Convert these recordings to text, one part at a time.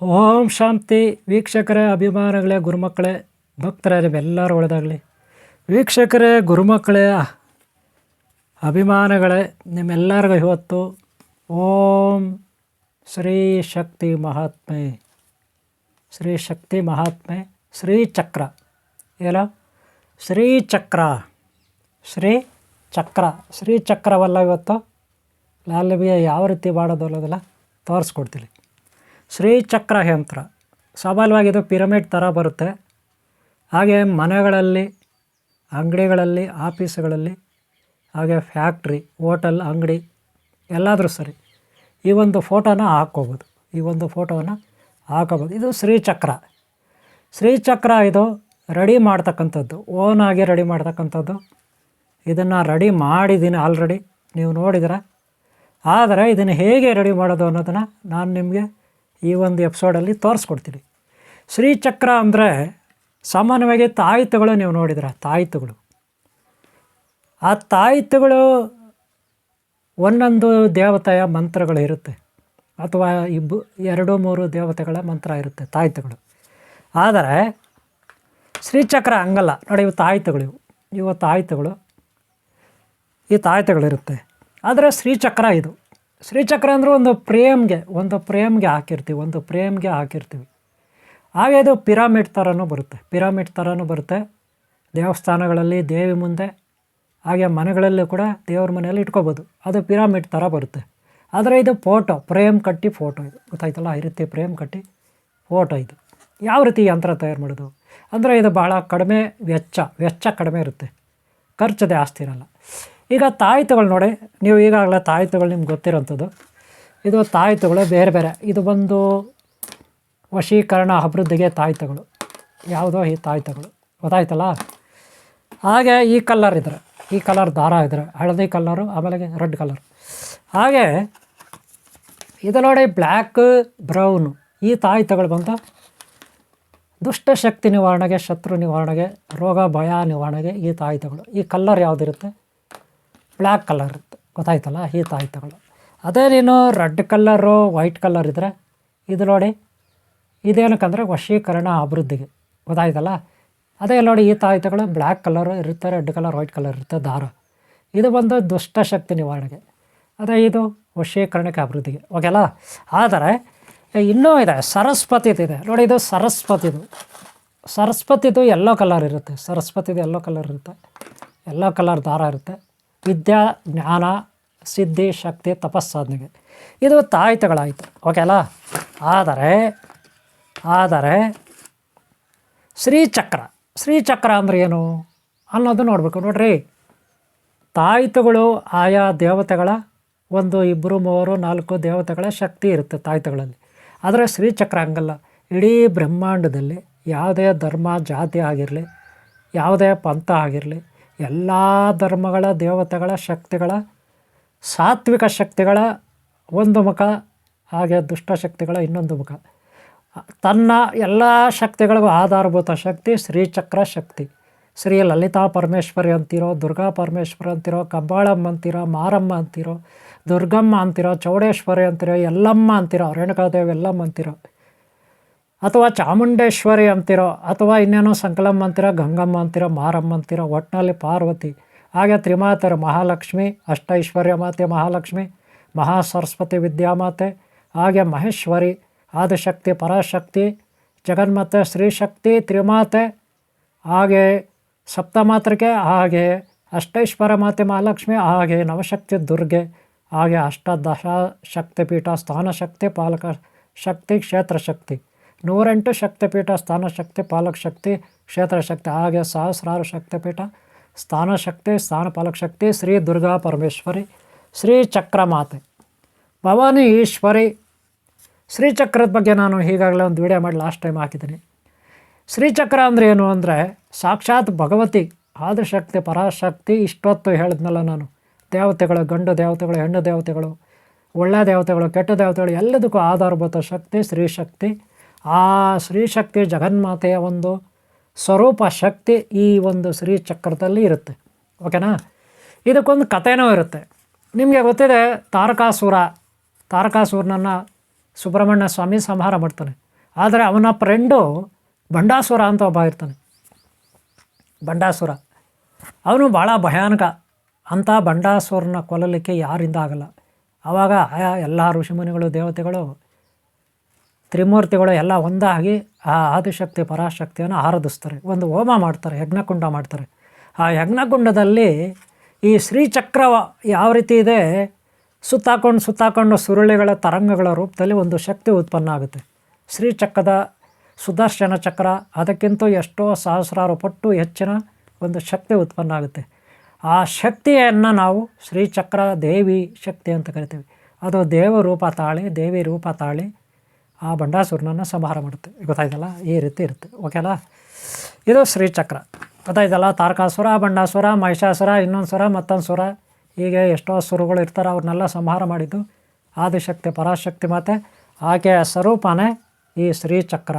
ಓಂ ಶಾಂತಿ. ವೀಕ್ಷಕರೇ, ಅಭಿಮಾನಿಗಳೇ, ಗುರುಮಕ್ಕಳೇ, ಭಕ್ತರೇ, ನಿಮ್ಮೆಲ್ಲರೂ ಒಳ್ಳೆಯದಾಗಲಿ. ವೀಕ್ಷಕರೇ, ಗುರುಮಕ್ಕಳೇ, ಅಭಿಮಾನಿಗಳೇ, ನಿಮ್ಮೆಲ್ಲರಿಗೂ ಇವತ್ತು ಓಂ ಶ್ರೀ ಶಕ್ತಿ ಮಹಾತ್ಮೆ, ಶ್ರೀ ಶಕ್ತಿ ಮಹಾತ್ಮೆ, ಶ್ರೀ ಚಕ್ರ. ಏನೋ ಶ್ರೀ ಚಕ್ರ, ಶ್ರೀ ಚಕ್ರ, ಶ್ರೀ ಚಕ್ರವಲ್ಲ. ಇವತ್ತು ಲಾಲ್ಬಿಯ ಯಾವ ರೀತಿ ಮಾಡೋದು ಅನ್ನೋದೆಲ್ಲ ತೋರಿಸ್ಕೊಡ್ತೀನಿ. ಶ್ರೀಚಕ್ರ ಯಂತ್ರ ಸಾಮಾನ್ಯವಾಗಿ ಇದು ಪಿರಮಿಡ್ ಥರ ಬರುತ್ತೆ. ಹಾಗೆ ಮನೆಗಳಲ್ಲಿ, ಅಂಗಡಿಗಳಲ್ಲಿ, ಆಫೀಸುಗಳಲ್ಲಿ, ಹಾಗೆ ಫ್ಯಾಕ್ಟ್ರಿ, ಹೋಟೆಲ್, ಅಂಗಡಿ ಎಲ್ಲಾದರೂ ಸರಿ ಈ ಒಂದು ಫೋಟೋನ ಹಾಕ್ಕೋಬೋದು. ಈ ಒಂದು ಫೋಟೋವನ್ನು ಹಾಕೋಬೋದು. ಇದು ಶ್ರೀಚಕ್ರ. ಶ್ರೀಚಕ್ರ ಇದು ರೆಡಿ ಮಾಡ್ತಕ್ಕಂಥದ್ದು, ಓನಾಗಿ ರೆಡಿ ಮಾಡ್ತಕ್ಕಂಥದ್ದು. ಇದನ್ನು ರೆಡಿ ಮಾಡಿದ್ದೀನಿ ಆಲ್ರೆಡಿ, ನೀವು ನೋಡಿದಿರ. ಆದರೆ ಇದನ್ನು ಹೇಗೆ ರೆಡಿ ಮಾಡೋದು ಅನ್ನೋದನ್ನು ನಾನು ನಿಮಗೆ ಈ ಒಂದು ಎಪಿಸೋಡಲ್ಲಿ ತೋರಿಸ್ಕೊಡ್ತೀನಿ. ಶ್ರೀಚಕ್ರ ಅಂದರೆ ಸಾಮಾನ್ಯವಾಗಿ ತಾಯಿತುಗಳು ನೀವು ನೋಡಿದ್ರೆ, ತಾಯಿತುಗಳು. ಆ ತಾಯಿತುಗಳು ಒಂದೊಂದು ದೇವತೆಯ ಮಂತ್ರಗಳು ಇರುತ್ತೆ, ಅಥವಾ 2-3 ದೇವತೆಗಳ ಮಂತ್ರ ಇರುತ್ತೆ ತಾಯಿತುಗಳು. ಆದರೆ ಶ್ರೀಚಕ್ರ ಹಂಗಲ್ಲ ನೋಡಿ. ಇವು ತಾಯಿತುಗಳು, ಇವು ತಾಯಿತುಗಳು, ಈ ತಾಯಿತುಗಳಿರುತ್ತೆ. ಆದರೆ ಶ್ರೀಚಕ್ರ ಇದು. ಶ್ರೀಚಕ್ರ ಅಂದರೆ ಒಂದು ಫ್ರೇಮ್ಗೆ ಹಾಕಿರ್ತೀವಿ. ಹಾಗೆ ಇದು ಪಿರಮಿಡ್ ಥರನೂ ಬರುತ್ತೆ. ದೇವಸ್ಥಾನಗಳಲ್ಲಿ ದೇವಿ ಮುಂದೆ, ಹಾಗೆ ಮನೆಗಳಲ್ಲೂ ಕೂಡ ದೇವ್ರ ಮನೆಯಲ್ಲಿ ಇಟ್ಕೋಬೋದು. ಅದು ಪಿರಮಿಡ್ ಥರ ಬರುತ್ತೆ. ಆದರೆ ಇದು ಫ್ರೇಮ್ ಕಟ್ಟಿ ಫೋಟೋ ಇದು, ಗೊತ್ತಾಯ್ತಲ್ಲ. ಈ ರೀತಿ ಫ್ರೇಮ್ ಕಟ್ಟಿ ಫೋಟೋ ಇದು. ಯಾವ ರೀತಿ ಯಂತ್ರ ತಯಾರು ಮಾಡೋದು ಅಂದರೆ ಇದು ಭಾಳ ಕಡಿಮೆ ವೆಚ್ಚ ಕಡಿಮೆ ಇರುತ್ತೆ, ಖರ್ಚು ಜಾಸ್ತಿ ಇರಲ್ಲ. ಈಗ ತಾಯಿತುಗಳು ನೋಡಿ, ನೀವು ಈಗಾಗಲೇ ತಾಯಿತುಗಳು ನಿಮ್ಗೆ ಗೊತ್ತಿರೋಂಥದ್ದು. ಇದು ತಾಯಿತುಗಳು ಬೇರೆ ಬೇರೆ. ಇದು ಬಂದು ವಶೀಕರಣ ಅಭಿವೃದ್ಧಿಗೆ ತಾಯಿತುಗಳು. ಯಾವುದೋ ಈ ತಾಯಿತುಗಳು, ಗೊತ್ತಾಯ್ತಲ್ಲ. ಹಾಗೆ ಈ ಕಲರ್ ದಾರ ಇದ್ರೆ, ಹಳದಿ ಕಲರು, ಆಮೇಲೆ ರೆಡ್ ಕಲರ್. ಹಾಗೆ ಇದು ನೋಡಿ, ಬ್ಲ್ಯಾಕ್, ಬ್ರೌನು, ಈ ತಾಯಿತುಗಳು ಬಂದು ದುಷ್ಟಶಕ್ತಿ ನಿವಾರಣೆಗೆ, ಶತ್ರು ನಿವಾರಣೆಗೆ, ರೋಗ ಭಯ ನಿವಾರಣೆಗೆ ಈ ತಾಯಿತುಗಳು. ಈ ಕಲರ್ ಯಾವುದಿರುತ್ತೆ, ಬ್ಲ್ಯಾಕ್ ಕಲರ್ ಇರುತ್ತೆ, ಗೊತ್ತಾಯ್ತಲ್ಲ. ಈ ತಾಯಿತುಗಳು. ಅದೇ ನೀನು ರೆಡ್ ಕಲ್ಲರು, ವೈಟ್ ಕಲರ್ ಇದ್ದರೆ, ಇದು ನೋಡಿ, ಇದೇನಕ್ಕಂದರೆ ವಶೀಕರಣ ಅಭಿವೃದ್ಧಿಗೆ, ಗೊತ್ತಾಯ್ತಲ್ಲ. ಅದೇ ನೋಡಿ, ಈ ತಾಯಿತುಗಳು ಬ್ಲ್ಯಾಕ್ ಕಲರು ಇರುತ್ತೆ, ರೆಡ್ ಕಲರ್, ವೈಟ್ ಕಲರ್ ಇರುತ್ತೆ ದಾರ. ಇದು ಬಂದು ದುಷ್ಟಶಕ್ತಿ ನಿವಾರಣೆಗೆ, ಅದೇ ಇದು ವಶೀಕರಣಕ್ಕೆ, ಅಭಿವೃದ್ಧಿಗೆ, ಓಕೆಲ್ಲ. ಆದರೆ ಇನ್ನೂ ಇದೆ, ಸರಸ್ವತಿದಿದೆ ನೋಡಿ. ಇದು ಸರಸ್ವತಿದು ಯೆಲ್ಲೋ ಕಲರ್ ಇರುತ್ತೆ. ಯೆಲ್ಲೋ ಕಲರ್ ದಾರ ಇರುತ್ತೆ. ವಿದ್ಯಾ, ಜ್ಞಾನ, ಸಿದ್ಧಿ, ಶಕ್ತಿ, ತಪಸ್ಸಾಧನೆಗೆ ಇದು ತಾಯಿತುಗಳಾಯಿತು, ಓಕೆಲ್ಲ. ಆದರೆ ಶ್ರೀಚಕ್ರ ಅಂದರೆ ಏನು ಅನ್ನೋದು ನೋಡಬೇಕು ನೋಡ್ರಿ. ತಾಯಿತುಗಳು ಆಯಾ ದೇವತೆಗಳ 1, 2, 3, 4 ದೇವತೆಗಳ ಶಕ್ತಿ ಇರುತ್ತೆ ತಾಯಿತುಗಳಲ್ಲಿ. ಆದರೆ ಶ್ರೀಚಕ್ರ ಹಂಗಲ್ಲ. ಇಡೀ ಬ್ರಹ್ಮಾಂಡದಲ್ಲಿ ಯಾವುದೇ ಧರ್ಮ, ಜಾತಿ ಆಗಿರಲಿ, ಯಾವುದೇ ಪಂಥ ಆಗಿರಲಿ, ಎಲ್ಲ ಧರ್ಮಗಳ ದೇವತೆಗಳ ಶಕ್ತಿಗಳ, ಸಾತ್ವಿಕ ಶಕ್ತಿಗಳ ಒಂದು ಮುಖ, ಹಾಗೆ ದುಷ್ಟಶಕ್ತಿಗಳ ಇನ್ನೊಂದು ಮುಖ. ತನ್ನ ಎಲ್ಲ ಶಕ್ತಿಗಳಿಗೂ ಆಧಾರಭೂತ ಶಕ್ತಿ ಶ್ರೀಚಕ್ರ ಶಕ್ತಿ. ಶ್ರೀ ಲಲಿತಾ ಪರಮೇಶ್ವರಿ ಅಂತಿರೋ, ದುರ್ಗಾ ಪರಮೇಶ್ವರಿ ಅಂತಿರೋ, ಕಬ್ಬಾಳಮ್ಮ ಅಂತಿರೋ, ಮಾರಮ್ಮ ಅಂತಿರೋ, ದುರ್ಗಮ್ಮ ಅಂತಿರೋ, ಚೌಡೇಶ್ವರಿ ಅಂತಿರೋ, ಎಲ್ಲಮ್ಮ ಅಂತಿರೋ, ರೇಣುಕಾದೇವಿ ಎಲ್ಲಮ್ಮ ಅಂತಿರೋ, ಅಥವಾ ಚಾಮುಂಡೇಶ್ವರಿ ಅಂತಿರೋ, ಅಥವಾ ಇನ್ನೇನೋ ಸಂಕಲಮ್ಮ ಅಂತಿರೋ, ಗಂಗಮ್ಮ ಅಂತಿರೋ, ಮಾರಮ್ಮ ಅಂತಿರೋ, ಒಟ್ಟಿನಲ್ಲಿ ಪಾರ್ವತಿ. ಹಾಗೆ ತ್ರಿಮಾತೆಯರು, ಮಹಾಲಕ್ಷ್ಮಿ, ಅಷ್ಟೈಶ್ವರ್ಯ ಮಾತೆ ಮಹಾಲಕ್ಷ್ಮಿ, ಮಹಾಸರಸ್ವತಿ ವಿದ್ಯಾಮಾತೆ, ಹಾಗೆ ಮಹೇಶ್ವರಿ, ಆದಿಶಕ್ತಿ, ಪರಾಶಕ್ತಿ, ಜಗನ್ಮಾತೆ, ಶ್ರೀಶಕ್ತಿ, ತ್ರಿಮಾತೆ, ಹಾಗೆ ಸಪ್ತಮಾತೃಕೆ, ಹಾಗೆ ಅಷ್ಟೈಶ್ವರ್ಯ ಮಾತೆ ಮಹಾಲಕ್ಷ್ಮಿ, ಹಾಗೆ ನವಶಕ್ತಿ ದುರ್ಗೆ, ಹಾಗೆ ಅಷ್ಟಾದಶ ಶಕ್ತಿಪೀಠ, ಸ್ಥಾನಶಕ್ತಿ, ಪಾಲಕ ಶಕ್ತಿ, ಕ್ಷೇತ್ರಶಕ್ತಿ, 108 ಶಕ್ತಿಪೀಠ, ಸ್ಥಾನಶಕ್ತಿ, ಪಾಲಕ ಶಕ್ತಿ, ಕ್ಷೇತ್ರಶಕ್ತಿ, ಹಾಗೆ ಸಹಸ್ರಾರು ಶಕ್ತಿಪೀಠ, ಸ್ಥಾನಶಕ್ತಿ, ಸ್ಥಾನಪಾಲಕ ಶಕ್ತಿ, ಶ್ರೀ ದುರ್ಗಾ ಪರಮೇಶ್ವರಿ, ಶ್ರೀ ಚಕ್ರ ಮಾತೆ, ಭವಾನಿ ಈಶ್ವರಿ. ಶ್ರೀಚಕ್ರದ ಬಗ್ಗೆ ನಾನು ಈಗಾಗಲೇ ಒಂದು ವಿಡಿಯೋ ಮಾಡಿ ಲಾಸ್ಟ್ ಟೈಮ್ ಹಾಕಿದ್ದೀನಿ. ಶ್ರೀಚಕ್ರ ಅಂದರೆ ಏನು ಅಂದರೆ ಸಾಕ್ಷಾತ್ ಭಗವತಿ, ಆದಿಶಕ್ತಿ, ಪರಾಶಕ್ತಿ. ಇಷ್ಟೊತ್ತು ಹೇಳಿದ್ನಲ್ಲ ನಾನು, ದೇವತೆಗಳು, ಗಂಡು ದೇವತೆಗಳು, ಹೆಣ್ಣು ದೇವತೆಗಳು, ಒಳ್ಳೆಯ ದೇವತೆಗಳು, ಕೆಟ್ಟ ದೇವತೆಗಳು, ಎಲ್ಲದಕ್ಕೂ ಆಧಾರಭೂತ ಶಕ್ತಿ ಶ್ರೀಶಕ್ತಿ. ಆ ಶ್ರೀಶಕ್ತಿ ಜಗನ್ಮಾತೆಯ ಒಂದು ಸ್ವರೂಪ ಶಕ್ತಿ ಈ ಒಂದು ಶ್ರೀಚಕ್ರದಲ್ಲಿ ಇರುತ್ತೆ, ಓಕೆನಾ. ಇದಕ್ಕೊಂದು ಕಥೆನೂ ಇರುತ್ತೆ. ನಿಮಗೆ ಗೊತ್ತಿದೆ, ತಾರಕಾಸುರನನ್ನು ಸುಬ್ರಹ್ಮಣ್ಯ ಸ್ವಾಮಿ ಸಂಹಾರ ಮಾಡ್ತಾನೆ. ಆದರೆ ಅವನ ಫ್ರೆಂಡು ಬಂಡಾಸುರ ಅಂತ ಒಬ್ಬ ಇರ್ತಾನೆ. ಬಂಡಾಸುರ ಅವನು ಭಾಳ ಭಯಾನಕ. ಅಂಥ ಬಂಡಾಸುರನ ಕೊಲ್ಲಲಿಕ್ಕೆ ಯಾರಿಂದ ಆಗಲ್ಲ. ಆವಾಗ ಎಲ್ಲ ಋಷಿಮುನಿಗಳು, ದೇವತೆಗಳು, ತ್ರಿಮೂರ್ತಿಗಳು ಎಲ್ಲ ಒಂದಾಗಿ ಆ ಆದಿಶಕ್ತಿ ಪರಾಶಕ್ತಿಯನ್ನು ಆರಾಧಿಸ್ತಾರೆ. ಒಂದು ಹೋಮ ಮಾಡ್ತಾರೆ, ಯಜ್ಞಕುಂಡ ಮಾಡ್ತಾರೆ. ಆ ಯಜ್ಞಕುಂಡದಲ್ಲಿ ಈ ಶ್ರೀಚಕ್ರ ಯಾವ ರೀತಿ ಇದೆ, ಸುತ್ತಾಕೊಂಡು ಸುರುಳಿಗಳ ತರಂಗಗಳ ರೂಪದಲ್ಲಿ ಒಂದು ಶಕ್ತಿ ಉತ್ಪನ್ನ ಆಗುತ್ತೆ. ಶ್ರೀಚಕ್ರದ ಸುದರ್ಶನ ಚಕ್ರ ಅದಕ್ಕಿಂತ ಎಷ್ಟೋ ಸಹಸ್ರಾರು ಪಟ್ಟು ಹೆಚ್ಚಿನ ಒಂದು ಶಕ್ತಿ ಉತ್ಪನ್ನ ಆಗುತ್ತೆ. ಆ ಶಕ್ತಿಯನ್ನು ನಾವು ಶ್ರೀಚಕ್ರ ದೇವಿ ಶಕ್ತಿ ಅಂತ ಕರಿತೀವಿ. ಅದು ದೇವಿ ರೂಪ ತಾಳಿ ಆ ಬಂಡಾಸುರನನ್ನು ಸಂಹಾರ ಮಾಡುತ್ತೆ. ಗೊತ್ತಾಯ್ತಲ್ಲ, ಈ ರೀತಿ ಇರುತ್ತೆ. ಓಕೆನಾ, ಇದು ಶ್ರೀಚಕ್ರ. ಗೊತ್ತಾಯ್ತಲ್ಲ, ತಾರಕಾಸುರ, ಬಂಡಾಸುರ, ಮಹಿಷಾಸುರ, ಇನ್ನೊಂದು ಸುರ, ಮತ್ತೊಂದು ಸುರ, ಹೀಗೆ ಎಷ್ಟೋ ಸುರಗಳು ಇರ್ತಾರೆ. ಅವ್ರನ್ನೆಲ್ಲ ಸಂಹಾರ ಮಾಡಿದ್ದು ಆದಿಶಕ್ತಿ ಪರಾಶಕ್ತಿ ಮತ್ತು ಆಕೆಯ ಸ್ವರೂಪನೇ ಈ ಶ್ರೀಚಕ್ರ.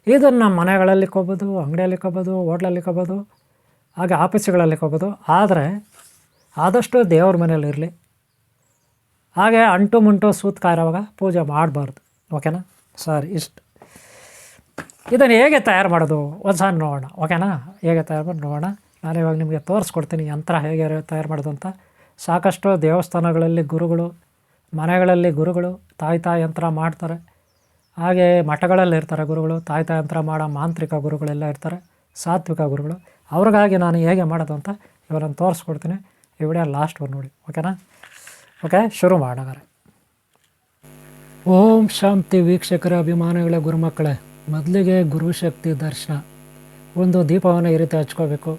ಇದನ್ನು ಮನೆಗಳಲ್ಲಿ ಕೊಬೋದು, ಅಂಗಡಿಯಲ್ಲಿ ಕೊಬೋದು, ಹೋಟ್ಲಲ್ಲಿ ಕೊಬೋದು, ಹಾಗೆ ಆಫೀಸುಗಳಲ್ಲಿ ಕೊಬೋದು. ಆದರೆ ಆದಷ್ಟು ದೇವ್ರ ಮನೇಲಿ ಇರಲಿ. ಹಾಗೆ ಅಂಟು ಮುಂಟು ಸೂತ್ಕಾಯಿರುವಾಗ ಪೂಜೆ ಮಾಡಬಾರ್ದು. ಓಕೆನಾ, ಸರಿ, ಇಷ್ಟು. ಇದನ್ನು ಹೇಗೆ ತಯಾರು ಮಾಡೋದು ಒಂದು ಸಲ ನೋಡೋಣ. ಓಕೆನಾ, ಹೇಗೆ ತಯಾರು ಮಾಡಿ ನೋಡೋಣ. ನಾನು ಇವಾಗ ನಿಮಗೆ ತೋರಿಸ್ಕೊಡ್ತೀನಿ ಯಂತ್ರ ಹೇಗೆ ತಯಾರು ಮಾಡೋದು ಅಂತ. ಸಾಕಷ್ಟು ದೇವಸ್ಥಾನಗಳಲ್ಲಿ ಗುರುಗಳು, ಮನೆಗಳಲ್ಲಿ ಗುರುಗಳು ತಾಯ್ತಾ ಯಂತ್ರ ಮಾಡ್ತಾರೆ. ಹಾಗೆ ಮಠಗಳಲ್ಲಿ ಇರ್ತಾರೆ ಗುರುಗಳು, ತಾಯ್ತಾ ಯಂತ್ರ ಮಾಡೋ ಮಾಂತ್ರಿಕ ಗುರುಗಳೆಲ್ಲ ಇರ್ತಾರೆ, ಸಾತ್ವಿಕ ಗುರುಗಳು. ಅವ್ರಿಗಾಗಿ ನಾನು ಹೇಗೆ ಮಾಡೋದು ಅಂತ ಇವರನ್ನು ತೋರಿಸ್ಕೊಡ್ತೀನಿ. ಈ ವಿಡಿಯೋ ಲಾಸ್ಟ್ವರೆಗೂ ನೋಡಿ. ಓಕೆನಾ, ಓಕೆ, ಶುರು ಮಾಡೋಣ. ಓಂ ಶಾಂತಿ ವೀಕ್ಷಕರ, ಅಭಿಮಾನಿಗಳ ಗುರುಮಕ್ಕಳೇ, ಮೊದಲಿಗೆ ಗುರುಶಕ್ತಿ ದರ್ಶನ. ಒಂದು ದೀಪವನ್ನು ಈ ರೀತಿ ಹಚ್ಕೋಬೇಕು.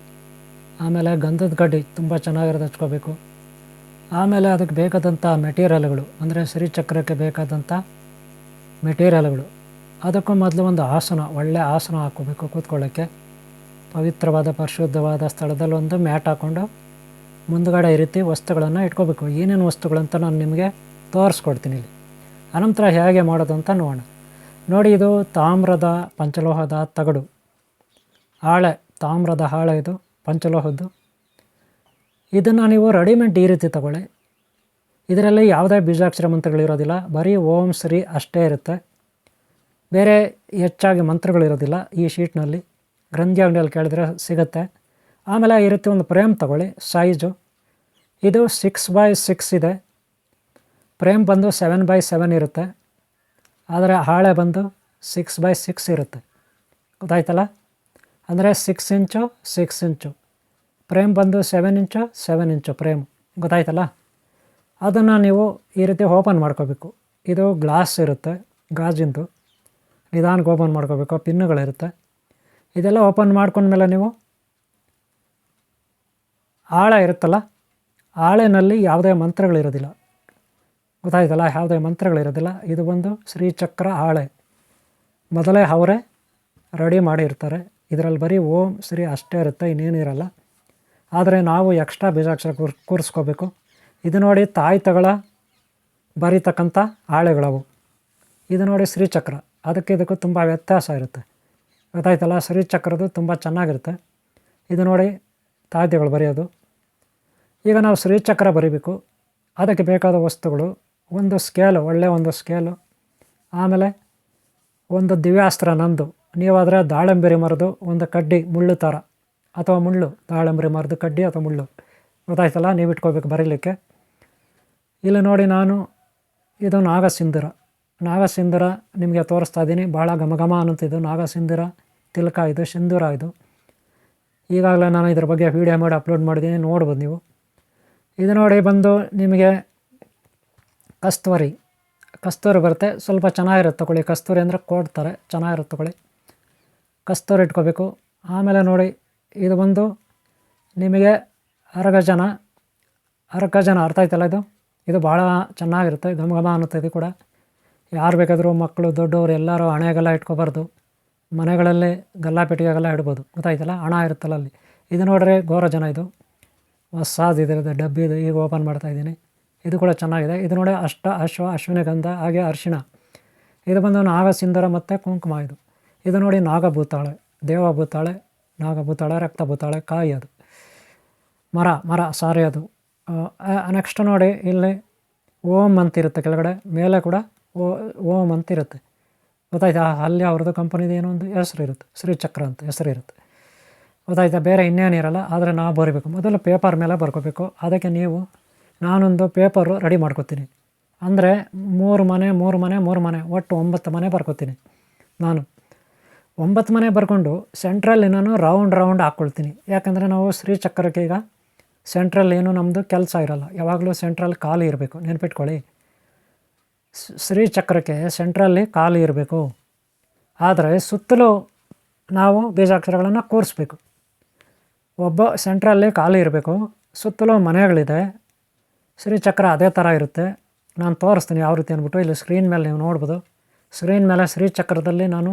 ಆಮೇಲೆ ಗಂಧದ ಕಡ್ಡಿ ತುಂಬ ಚೆನ್ನಾಗಿರೋದು ಹಚ್ಕೋಬೇಕು. ಆಮೇಲೆ ಅದಕ್ಕೆ ಬೇಕಾದಂಥ ಮೆಟೀರಿಯಲ್ಗಳು, ಅಂದರೆ ಶ್ರೀಚಕ್ರಕ್ಕೆ ಬೇಕಾದಂಥ ಮೆಟೀರಿಯಲ್ಗಳು. ಅದಕ್ಕೂ ಮೊದಲು ಒಂದು ಆಸನ, ಒಳ್ಳೆಯ ಆಸನ ಹಾಕ್ಕೋಬೇಕು ಕೂತ್ಕೊಳ್ಳೋಕ್ಕೆ. ಪವಿತ್ರವಾದ ಪರಿಶುದ್ಧವಾದ ಸ್ಥಳದಲ್ಲಿ ಒಂದು ಮ್ಯಾಟ್ ಹಾಕ್ಕೊಂಡು ಮುಂದುಗಡೆ ಈ ರೀತಿ ವಸ್ತುಗಳನ್ನು ಇಟ್ಕೋಬೇಕು. ಏನೇನು ವಸ್ತುಗಳಂತ ನಾನು ನಿಮಗೆ ತೋರಿಸ್ಕೊಡ್ತೀನಿ ಇಲ್ಲಿ. ಅನಂತರ ಹೇಗೆ ಮಾಡೋದು ಅಂತ ನೋಡೋಣ. ನೋಡಿ, ಇದು ತಾಮ್ರದ ಪಂಚಲೋಹದ ತಗಡು ಹಾಳೆ, ತಾಮ್ರದ ಹಾಳೆ, ಇದು ಪಂಚಲೋಹದ್ದು. ಇದನ್ನು ನೀವು ರೆಡಿಮೇಡ್ ಈ ರೀತಿ ತಗೊಳ್ಳಿ. ಇದರಲ್ಲಿ ಯಾವುದೇ ಬೀಜಾಕ್ಷರ ಮಂತ್ರಗಳಿರೋದಿಲ್ಲ, ಬರೀ ಓಂ ಶ್ರೀ ಅಷ್ಟೇ ಇರುತ್ತೆ. ಬೇರೆ ಹೆಚ್ಚಾಗಿ ಮಂತ್ರಗಳಿರೋದಿಲ್ಲ ಈ ಶೀಟ್ನಲ್ಲಿ. ಗ್ರಂಥಿ ಅಂಗಡಿಯಲ್ಲಿ ಕೇಳಿದ್ರೆ ಸಿಗುತ್ತೆ. ಆಮೇಲೆ ಈ ರೀತಿ ಒಂದು ಫ್ರೇಮ್ ತಗೊಳ್ಳಿ. ಸೈಜು ಇದು 6x6 ಇದೆ. ಫ್ರೇಮ್ ಬಂದು 7x7 ಇರುತ್ತೆ. ಆದರೆ ಹಾಳೆ ಬಂದು 6x6 ಇರುತ್ತೆ. ಗೊತ್ತಾಯ್ತಲ್ಲ, ಅಂದರೆ 6 ಇಂಚು 6 ಇಂಚು. ಫ್ರೇಮ್ ಬಂದು 7 ಇಂಚು 7 ಇಂಚು ಫ್ರೇಮ್. ಗೊತ್ತಾಯ್ತಲ್ಲ, ಅದನ್ನು ನೀವು ಈ ರೀತಿ ಓಪನ್ ಮಾಡ್ಕೋಬೇಕು. ಇದು ಗ್ಲಾಸ್ ಇರುತ್ತೆ, ಗಾಜಿಂದು. ನಿಧಾನಕ್ಕೆ ಓಪನ್ ಮಾಡ್ಕೋಬೇಕು. ಪಿನ್ನುಗಳಿರುತ್ತೆ. ಇದೆಲ್ಲ ಓಪನ್ ಮಾಡ್ಕೊಂಡ್ಮೇಲೆ ನೀವು ಹಾಳೆ ಇರುತ್ತಲ್ಲ, ಹಾಳೆನಲ್ಲಿ ಯಾವುದೇ ಮಂತ್ರಗಳಿರೋದಿಲ್ಲ. ಗೊತ್ತಾಯ್ತಲ್ಲ, ಯಾವುದೇ ಮಂತ್ರಗಳಿರೋದಿಲ್ಲ. ಇದು ಒಂದು ಶ್ರೀಚಕ್ರ ಹಾಳೆ. ಮೊದಲೇ ಅವರೇ ರೆಡಿ ಮಾಡಿರ್ತಾರೆ. ಇದರಲ್ಲಿ ಬರೀ ಓಂ ಶ್ರೀ ಅಷ್ಟೇ ಇರುತ್ತೆ, ಇನ್ನೇನಿರಲ್ಲ. ಆದರೆ ನಾವು ಎಕ್ಸ್ಟ್ರಾ ಬೀಜಾಕ್ಷರ ಕೂರಿಸ್ಕೋಬೇಕು. ಇದು ನೋಡಿ, ತಾಯ್ತಗಳ ಬರೀತಕ್ಕಂಥ ಹಾಳೆಗಳವು. ಇದು ನೋಡಿ ಶ್ರೀಚಕ್ರ. ಅದಕ್ಕೆ ಇದಕ್ಕೂ ತುಂಬ ವ್ಯತ್ಯಾಸ ಇರುತ್ತೆ. ಗೊತ್ತಾಯ್ತಲ್ಲ, ಶ್ರೀಚಕ್ರದ್ದು ತುಂಬ ಚೆನ್ನಾಗಿರುತ್ತೆ. ಇದು ನೋಡಿ ತಾಯ್ತೆಗಳು ಬರೆಯೋದು. ಈಗ ನಾವು ಶ್ರೀಚಕ್ರ ಬರೀಬೇಕು. ಅದಕ್ಕೆ ಬೇಕಾದ ವಸ್ತುಗಳು, ಒಂದು ಸ್ಕೇಲು, ಒಳ್ಳೆಯ ಒಂದು ಸ್ಕೇಲು. ಆಮೇಲೆ ಒಂದು ದಿವ್ಯಾಸ್ತ್ರ ನಂದು. ನೀವಾದರೆ ದಾಳಿಂಬೆ ಮರದು ಒಂದು ಕಡ್ಡಿ, ಮುಳ್ಳು ಥರ ಅಥವಾ ಮುಳ್ಳು, ದಾಳಿಂಬೆ ಮರದು ಕಡ್ಡಿ ಅಥವಾ ಮುಳ್ಳು. ಗೊತ್ತಾಯ್ತಲ್ಲ, ನೀವು ಇಟ್ಕೋಬೇಕು ಬರೀಲಿಕ್ಕೆ. ಇಲ್ಲಿ ನೋಡಿ, ನಾನು ಇದು ನಾಗಸಿಂಧೂರ. ನಾಗಸಿಂಧೂರ ನಿಮಗೆ ತೋರಿಸ್ತಾ ಇದ್ದೀನಿ. ಭಾಳ ಘಮಘಮ ಅನ್ನುತ್ತಿದ್ದು ನಾಗಸಿಂಧೂರ ತಿಲಕ, ಇದು ಸಿಂಧೂರ. ಇದು ಈಗಾಗಲೇ ನಾನು ಇದ್ರ ಬಗ್ಗೆ ವೀಡಿಯೋ ಮಾಡಿ ಅಪ್ಲೋಡ್ ಮಾಡಿದ್ದೀನಿ, ನೋಡ್ಬೋದು ನೀವು. ಇದು ನೋಡಿ ಬಂದು ನಿಮಗೆ ಕಸ್ತೂರಿ ಬರುತ್ತೆ. ಸ್ವಲ್ಪ ಚೆನ್ನಾಗಿರುತ್ತೆ ತಗೊಳ್ಳಿ. ಕಸ್ತೂರಿ ಅಂದರೆ ಕೊಡ್ತಾರೆ, ಚೆನ್ನಾಗಿರುತ್ತೆ ತಗೊಳ್ಳಿ. ಕಸ್ತೂರಿ ಇಟ್ಕೋಬೇಕು. ಆಮೇಲೆ ನೋಡಿ, ಇದು ಬಂದು ನಿಮಗೆ ಅರಗಜನ ಅರ್ಥ ಆಯ್ತಲ್ಲ. ಇದು ಭಾಳ ಚೆನ್ನಾಗಿರುತ್ತೆ, ಘಮಘಮ ಅನ್ನುತ್ತೆ. ಇದು ಕೂಡ ಯಾರು ಬೇಕಾದರೂ, ಮಕ್ಕಳು ದೊಡ್ಡವರು ಎಲ್ಲರೂ ಹಣೆಗೆಲ್ಲ ಇಟ್ಕೋಬಾರ್ದು. ಮನೆಗಳಲ್ಲಿ ಗಲ್ಲಾಪೆಟ್ಟಿಗೆಗೆಲ್ಲ ಇಡ್ಬೋದು. ಗೊತ್ತಾಯ್ತಲ್ಲ, ಹಣ ಇರುತ್ತಲ್ಲ ಅಲ್ಲಿ. ಇದು ನೋಡ್ರಿ ಗೋರಜನ. ಇದು ಹೊಸದಿದೆ ಡಬ್ಬಿ. ಇದು ಈಗ ಓಪನ್ ಮಾಡ್ತಾಯಿದ್ದೀನಿ. ಇದು ಕೂಡ ಚೆನ್ನಾಗಿದೆ. ಇದು ನೋಡಿ ಅಶ್ವಿನಿಗಂಧ, ಹಾಗೆ ಅರಿಶಿಣ. ಇದು ಬಂದು ನಾಗಸಿಂಧೂರ ಮತ್ತು ಕುಂಕುಮ. ಇದು ನೋಡಿ ನಾಗಭೂತಾಳೆ, ದೇವಭೂತಾಳೆ, ನಾಗಭೂತಾಳೆ, ರಕ್ತಭೂತಾಳೆ, ಕಾಯಿ. ಅದು ಮರ ಸಾರಿ. ಅದು ನೆಕ್ಸ್ಟ್ ನೋಡಿ, ಇಲ್ಲಿ ಓಂ ಅಂತಿರುತ್ತೆ ಕೆಳಗಡೆ, ಮೇಲೆ ಕೂಡ ಓಂ ಅಂತಿರುತ್ತೆ. ಗೊತ್ತಾಯ್ತಾ? ಅಲ್ಲಿ ಅವ್ರದ್ದು ಕಂಪನಿದು ಏನೋ ಒಂದು ಹೆಸರು ಇರುತ್ತೆ, ಶ್ರೀಚಕ್ರ ಅಂತ ಹೆಸರು ಇರುತ್ತೆ. ಗೊತ್ತಾಯ್ತಾ? ಬೇರೆ ಇನ್ನೇನಿರಲ್ಲ. ಆದರೆ ನಾವು ಬರೀಬೇಕು, ಮೊದಲು ಪೇಪರ್ ಮೇಲೆ ಬರ್ಕೋಬೇಕು. ಅದಕ್ಕೆ ನಾನೊಂದು ಪೇಪರು ರೆಡಿ ಮಾಡ್ಕೊತೀನಿ. ಅಂದರೆ 3 ಮನೆ ಒಟ್ಟು 9 ಮನೆ ಬರ್ಕೋತೀನಿ. ನಾನು 9 ಮನೆ ಬರ್ಕೊಂಡು ಸೆಂಟ್ರಲ್ಲಿ ನಾನು ರೌಂಡ್ ಹಾಕ್ಕೊಳ್ತೀನಿ. ಯಾಕಂದರೆ ನಾವು ಶ್ರೀಚಕ್ರಕ್ಕೆ ಈಗ ಸೆಂಟ್ರಲ್ ಏನು ನಮ್ಮದು ಕೆಲಸ ಇರೋಲ್ಲ, ಯಾವಾಗಲೂ ಸೆಂಟ್ರಲ್ ಖಾಲಿ ಇರಬೇಕು. ನೆನ್ಪಿಟ್ಕೊಳ್ಳಿ, ಶ್ರೀಚಕ್ರಕ್ಕೆ ಸೆಂಟ್ರಲ್ಲಿ ಖಾಲಿ ಇರಬೇಕು. ಆದರೆ ಸುತ್ತಲೂ ನಾವು ಬೀಜಾಕ್ಷರಗಳನ್ನು ಕೂರಿಸ್ಬೇಕು. ಒಬ್ಬ ಸೆಂಟ್ರಲ್ಲಿ ಖಾಲಿ ಇರಬೇಕು, ಸುತ್ತಲೂ ಮನೆಗಳಿದೆ. ಶ್ರೀಚಕ್ರ ಅದೇ ಥರ ಇರುತ್ತೆ. ನಾನು ತೋರಿಸ್ತೀನಿ ಯಾವ ರೀತಿ ಅಂದ್ಬಿಟ್ಟು. ಇಲ್ಲಿ ಸ್ಕ್ರೀನ್ ಮೇಲೆ ನೀವು ನೋಡ್ಬೋದು. ಸ್ಕ್ರೀನ್ ಮೇಲೆ ಶ್ರೀಚಕ್ರದಲ್ಲಿ ನಾನು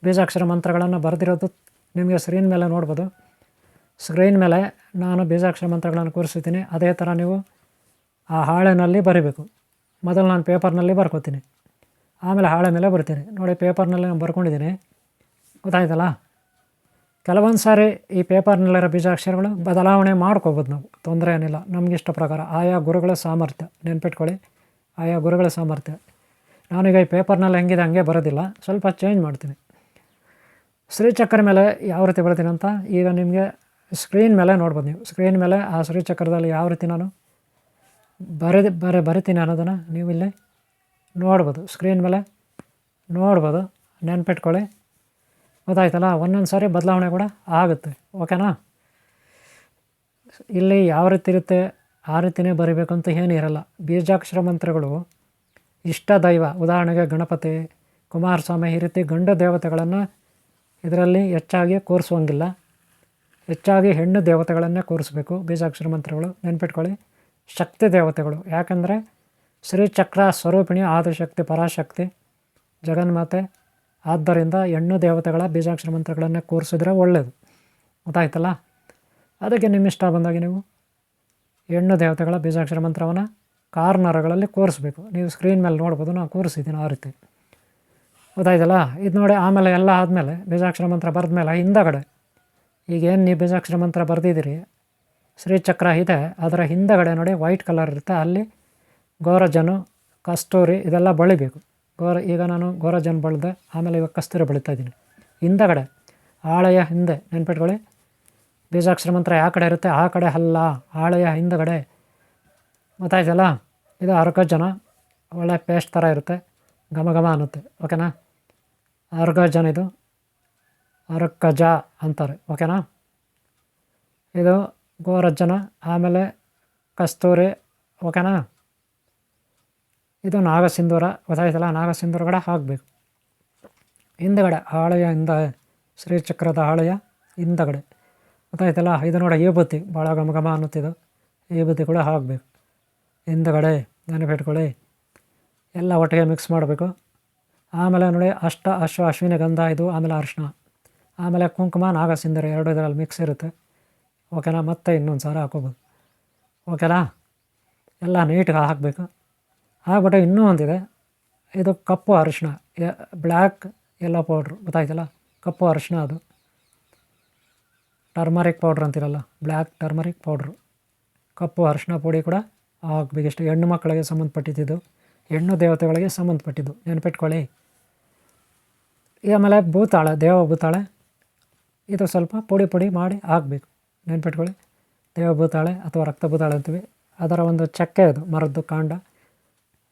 ಬೀಜಾಕ್ಷರ ಮಂತ್ರಗಳನ್ನು ಬರೆದಿರೋದು ನಿಮಗೆ ಸ್ಕ್ರೀನ್ ಮೇಲೆ ನೋಡ್ಬೋದು. ಸ್ಕ್ರೀನ್ ಮೇಲೆ ನಾನು ಬೀಜಾಕ್ಷರ ಮಂತ್ರಗಳನ್ನು ಕೂರಿಸಿದ್ದೀನಿ. ಅದೇ ಥರ ನೀವು ಆ ಹಾಳೆನಲ್ಲಿ ಬರೀಬೇಕು. ಮೊದಲು ನಾನು ಪೇಪರ್ನಲ್ಲಿ ಬರ್ಕೋತೀನಿ, ಆಮೇಲೆ ಹಾಳೆ ಮೇಲೆ ಬರ್ತೀನಿ. ನೋಡಿ, ಪೇಪರ್ನಲ್ಲಿ ನಾನು ಬರ್ಕೊಂಡಿದ್ದೀನಿ. ಗೊತ್ತಾಯ್ತಲ್ಲ? ಕೆಲವೊಂದು ಸಾರಿ ಈ ಪೇಪರ್ನಲ್ಲಿರೋ ಬೀಜಾಕ್ಷರಗಳು ಬದಲಾವಣೆ ಮಾಡ್ಕೋಬೋದು ನಾವು, ತೊಂದರೆ ಏನಿಲ್ಲ. ನಮಗಿಷ್ಟ ಪ್ರಕಾರ ಆಯಾ ಗುರುಗಳ ಸಾಮರ್ಥ್ಯ. ನೆನ್ಪಿಟ್ಕೊಳ್ಳಿ, ಆಯಾ ಗುರುಗಳ ಸಾಮರ್ಥ್ಯ. ನಾನೀಗ ಈ ಪೇಪರ್ನಲ್ಲಿ ಹೆಂಗಿದೆ ಹಂಗೆ ಬರೋದಿಲ್ಲ, ಸ್ವಲ್ಪ ಚೇಂಜ್ ಮಾಡ್ತೀನಿ. ಶ್ರೀಚಕ್ರ ಮೇಲೆ ಯಾವ ರೀತಿ ಬರ್ತೀನಿ ಅಂತ ಈಗ ನಿಮಗೆ ಸ್ಕ್ರೀನ್ ಮೇಲೆ ನೋಡ್ಬೋದು. ನೀವು ಸ್ಕ್ರೀನ್ ಮೇಲೆ ಆ ಶ್ರೀಚಕ್ರದಲ್ಲಿ ಯಾವ ರೀತಿ ನಾನು ಬರಿತೀನಿ ಅನ್ನೋದನ್ನು ನೀವು ಇಲ್ಲಿ ನೋಡ್ಬೋದು. ಸ್ಕ್ರೀನ್ ಮೇಲೆ ನೋಡ್ಬೋದು. ನೆನ್ಪಿಟ್ಕೊಳ್ಳಿ, ಗೊತ್ತಾಯ್ತಲ್ಲ? ಒಂದೊಂದು ಸಾರಿ ಬದಲಾವಣೆ ಕೂಡ ಆಗುತ್ತೆ. ಓಕೆನಾ? ಇಲ್ಲಿ ಯಾವ ರೀತಿ ಇರುತ್ತೆ ಆ ರೀತಿಯೇ ಬರಿಬೇಕು ಅಂತ ಏನೂ ಇರಲ್ಲ. ಬೀಜಾಕ್ಷರ ಮಂತ್ರಗಳು ಇಷ್ಟ ದೈವ, ಉದಾಹರಣೆಗೆ ಗಣಪತಿ, ಕುಮಾರಸ್ವಾಮಿ, ಈ ರೀತಿ ಗಂಡು ದೇವತೆಗಳನ್ನು ಇದರಲ್ಲಿ ಹೆಚ್ಚಾಗಿ ಕೂರಿಸುವಂಗಿಲ್ಲ. ಹೆಚ್ಚಾಗಿ ಹೆಣ್ಣು ದೇವತೆಗಳನ್ನೇ ಕೂರಿಸ್ಬೇಕು ಬೀಜಾಕ್ಷರ ಮಂತ್ರಗಳು. ನೆನ್ಪಿಟ್ಕೊಳ್ಳಿ, ಶಕ್ತಿ ದೇವತೆಗಳು. ಯಾಕಂದರೆ ಶ್ರೀಚಕ್ರ ಸ್ವರೂಪಿಣಿ ಆದಿಶಕ್ತಿ ಪರಾಶಕ್ತಿ ಜಗನ್ಮಾತೆ. ಆದ್ದರಿಂದ ಹೆಣ್ಣು ದೇವತೆಗಳ ಬೀಜಾಕ್ಷರ ಮಂತ್ರಗಳನ್ನೇ ಕೂರಿಸಿದ್ರೆ ಒಳ್ಳೆಯದು. ಗೊತ್ತಾಯ್ತಲ್ಲ? ಅದಕ್ಕೆ ನಿಮ್ಮಿಷ್ಟ ಬಂದಾಗೆ ನೀವು ಹೆಣ್ಣು ದೇವತೆಗಳ ಬೀಜಾಕ್ಷರ ಮಂತ್ರವನ್ನು ಕಾರ್ನರ್ಗಳಲ್ಲಿ ಕೂರಿಸ್ಬೇಕು. ನೀವು ಸ್ಕ್ರೀನ್ ಮೇಲೆ ನೋಡ್ಬೋದು, ನಾನು ಕೂರಿಸಿದ್ದೀನಿ ಆ ರೀತಿ. ಗೊತ್ತಾಯ್ತಲ್ಲ? ಇದು ನೋಡಿ, ಆಮೇಲೆ ಎಲ್ಲ ಆದಮೇಲೆ ಬೀಜಾಕ್ಷರ ಮಂತ್ರ ಬರೆದ್ಮೇಲೆ ಹಿಂದಗಡೆ ಈಗೇನು ನೀವು ಬೀಜಾಕ್ಷರ ಮಂತ್ರ ಬರೆದಿದ್ದೀರಿ, ಶ್ರೀಚಕ್ರ ಇದೆ, ಅದರ ಹಿಂದಗಡೆ ನೋಡಿ ವೈಟ್ ಕಲರ್ ಇರುತ್ತೆ. ಅಲ್ಲಿ ಗೋರಜನು, ಕಸ್ತೂರಿ ಇದೆಲ್ಲ ಬಳಿಬೇಕು. ಈಗ ನಾನು ಗೋರಜನ್ ಬಳ್ದೆ, ಆಮೇಲೆ ಇವಾಗ ಕಸ್ತೂರಿ ಬಳಿತಾ ಇದ್ದೀನಿ. ಹಿಂದಗಡೆ ಹಾಳೆಯ ಹಿಂದೆ, ನೆನ್ಪಿಟ್ಕೊಳ್ಳಿ, ಬೀಜಾಕ್ಷರ ಮಂತ್ರ ಯಾವ ಕಡೆ ಇರುತ್ತೆ ಆ ಕಡೆ ಅಲ್ಲ, ಹಾಳೆಯ ಹಿಂದಗಡೆ. ಗೊತ್ತಾಯ್ತಲ್ಲ? ಇದು ಅರ್ಗಜನ, ಒಳ್ಳೆ ಪೇಸ್ಟ್ ಥರ ಇರುತ್ತೆ, ಘಮ ಅನ್ನುತ್ತೆ. ಓಕೆನಾ? ಅರ್ಗಜನ್, ಇದು ಅರ್ಕಜ ಅಂತಾರೆ. ಓಕೆನಾ? ಇದು ಗೋರಜ್ಜನ, ಆಮೇಲೆ ಕಸ್ತೂರಿ. ಓಕೆನಾ? ಇದು ನಾಗಸಿಂಧೂರ. ಗೊತ್ತಾಯ್ತಲ್ಲ? ನಾಗಸಿಂಧೂರ ಕೂಡ ಹಾಕಬೇಕು ಹಿಂದಗಡೆ, ಹಾಳೆಯ ಶ್ರೀಚಕ್ರದ ಹಾಳೆಯ ಹಿಂದಗಡೆ. ಗೊತ್ತಾಯ್ತಲ್ಲ? ಇದು ನೋಡಿ ವಿಭೂತಿ, ಭಾಳ ಘಮ ಅನ್ನುತ್ತಿದ್ದು, ವಿಭೂತಿ ಕೂಡ ಹಾಕಬೇಕು ಹಿಂದಗಡೆ. ನೆನಪಿಟ್ಕೊಳ್ಳಿ, ಎಲ್ಲ ಒಟ್ಟಿಗೆ ಮಿಕ್ಸ್ ಮಾಡಬೇಕು. ಆಮೇಲೆ ನೋಡಿ ಅಶ್ವಿನಿ ಗಂಧ ಇದು, ಆಮೇಲೆ ಅರಿಶಿನ, ಆಮೇಲೆ ಕುಂಕುಮ, ನಾಗಸಿಂಧೂರ 2 ಇದರಲ್ಲಿ ಮಿಕ್ಸ್ ಇರುತ್ತೆ. ಓಕೆನಾ? ಮತ್ತೆ ಇನ್ನೊಂದು ಸಾರಿ ಹಾಕೋಬೋದು. ಓಕೆನಾ? ಎಲ್ಲ ನೀಟಾಗಿ ಹಾಕಬೇಕು. ಹಾಕ್ಬಿಟ್ಟು ಇನ್ನೂ ಒಂದಿದೆ, ಇದು ಕಪ್ಪು ಅರಿಶಿನ, ಬ್ಲ್ಯಾಕ್ ಎಲ್ಲೋ ಪೌಡ್ರು. ಗೊತ್ತಾಯ್ತಲ್ಲ? ಕಪ್ಪು ಅರಿಶಿನ, ಅದು ಟರ್ಮರಿಕ್ ಪೌಡ್ರ್ ಅಂತಿರಲ್ಲ, ಬ್ಲ್ಯಾಕ್ ಟರ್ಮರಿಕ್ ಪೌಡ್ರು. ಕಪ್ಪು ಅರಿಶಿನ ಪುಡಿ ಕೂಡ ಹಾಕಬೇಕಿಷ್ಟು. ಹೆಣ್ಣು ಮಕ್ಕಳಿಗೆ ಸಂಬಂಧಪಟ್ಟಿದ್ದು, ಹೆಣ್ಣು ದೇವತೆಗಳಿಗೆ ಸಂಬಂಧಪಟ್ಟಿದ್ದು. ನೆನಪಿಟ್ಕೊಳ್ಳಿ. ಆಮೇಲೆ ಭೂತಾಳೆ, ದೇವ ಭೂತಾಳೆ, ಇದು ಸ್ವಲ್ಪ ಪುಡಿ ಮಾಡಿ ಹಾಕಬೇಕು. ನೆನ್ಪಿಟ್ಕೊಳ್ಳಿ, ದೇವಭೂತಾಳೆ ಅಥವಾ ರಕ್ತಭೂತಾಳೆ ಅಂತೀವಿ. ಅದರ ಒಂದು ಚಕ್ಕೆ, ಅದು ಮರದ್ದು ಕಾಂಡ,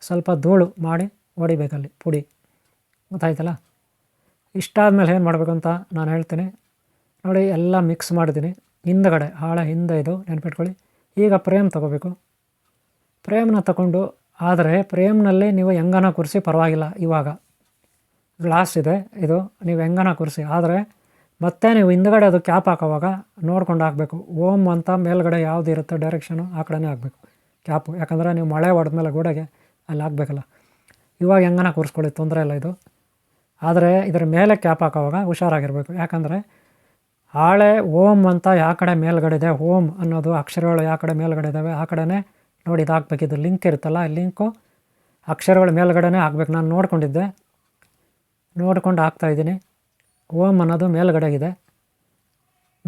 ಸ್ವಲ್ಪ ಧೂಳು ಮಾಡಿ ಹೊಡಿಬೇಕಲ್ಲಿ ಪುಡಿ. ಗೊತ್ತಾಯ್ತಲ್ಲ? ಇಷ್ಟಾದಮೇಲೆ ಏನು ಮಾಡಬೇಕು ಅಂತ ನಾನು ಹೇಳ್ತೀನಿ ನೋಡಿ. ಎಲ್ಲ ಮಿಕ್ಸ್ ಮಾಡಿದ್ದೀನಿ. ಹಿಂದಗಡೆ ಹಾಳೆ ಹಿಂದೆ ಇದು, ನೆನ್ಪಿಟ್ಕೊಳ್ಳಿ. ಈಗ ಫ್ರೇಮ್ ತೊಗೋಬೇಕು. ಫ್ರೇಮ್ನ ತಗೊಂಡು, ಆದರೆ ಫ್ರೇಮ್ನಲ್ಲಿ ನೀವು ಹೆಂಗನ ಕೂರಿಸಿ ಪರವಾಗಿಲ್ಲ. ಇವಾಗ ಗ್ಲಾಸ್ ಇದೆ, ಇದು ನೀವು ಹೆಂಗನ ಕೂರಿಸಿ. ಆದರೆ ಮತ್ತೆ ನೀವು ಹಿಂದಗಡೆ ಅದು ಕ್ಯಾಪ್ ಹಾಕೋವಾಗ ನೋಡ್ಕೊಂಡು ಹಾಕಬೇಕು. ಓಮ್ ಅಂತ ಮೇಲ್ಗಡೆ ಯಾವುದು ಇರುತ್ತೆ ಡೈರೆಕ್ಷನು ಆ ಕಡೆನೇ ಹಾಕಬೇಕು ಕ್ಯಾಪು. ಯಾಕಂದರೆ ನೀವು ಮಳೆ ಹೊಡೆದ್ಮೇಲೆ ಗೋಡೆಗೆ ಅಲ್ಲಿ ಹಾಕಬೇಕಲ್ಲ. ಇವಾಗ ಹೆಂಗನ ಕೂರಿಸ್ಕೊಳ್ಳಿ, ತೊಂದರೆ ಇಲ್ಲ ಇದು. ಆದರೆ ಇದರ ಮೇಲೆ ಕ್ಯಾಪ್ ಹಾಕೋವಾಗ ಹುಷಾರಾಗಿರಬೇಕು. ಯಾಕಂದರೆ ಹಾಳೆ ಓಮ್ ಅಂತ ಯಾವ ಕಡೆ ಮೇಲ್ಗಡೆ ಇದೆ, ಓಮ್ ಅನ್ನೋದು ಅಕ್ಷರಗಳು ಯಾವ ಕಡೆ ಮೇಲ್ಗಡೆ ಇದ್ದಾವೆ ಆ ಕಡೆನೇ ನೋಡಿ ಇದು ಹಾಕ್ಬೇಕು. ಇದು ಲಿಂಕ್ ಇರುತ್ತಲ್ಲ, ಈ ಲಿಂಕು ಅಕ್ಷರಗಳು ಮೇಲ್ಗಡೆನೇ ಹಾಕ್ಬೇಕು. ನಾನು ನೋಡ್ಕೊಂಡು ಹಾಕ್ತಾಯಿದ್ದೀನಿ. ಓಮ್ ಅನ್ನೋದು ಮೇಲ್ಗಡೆಗಿದೆ,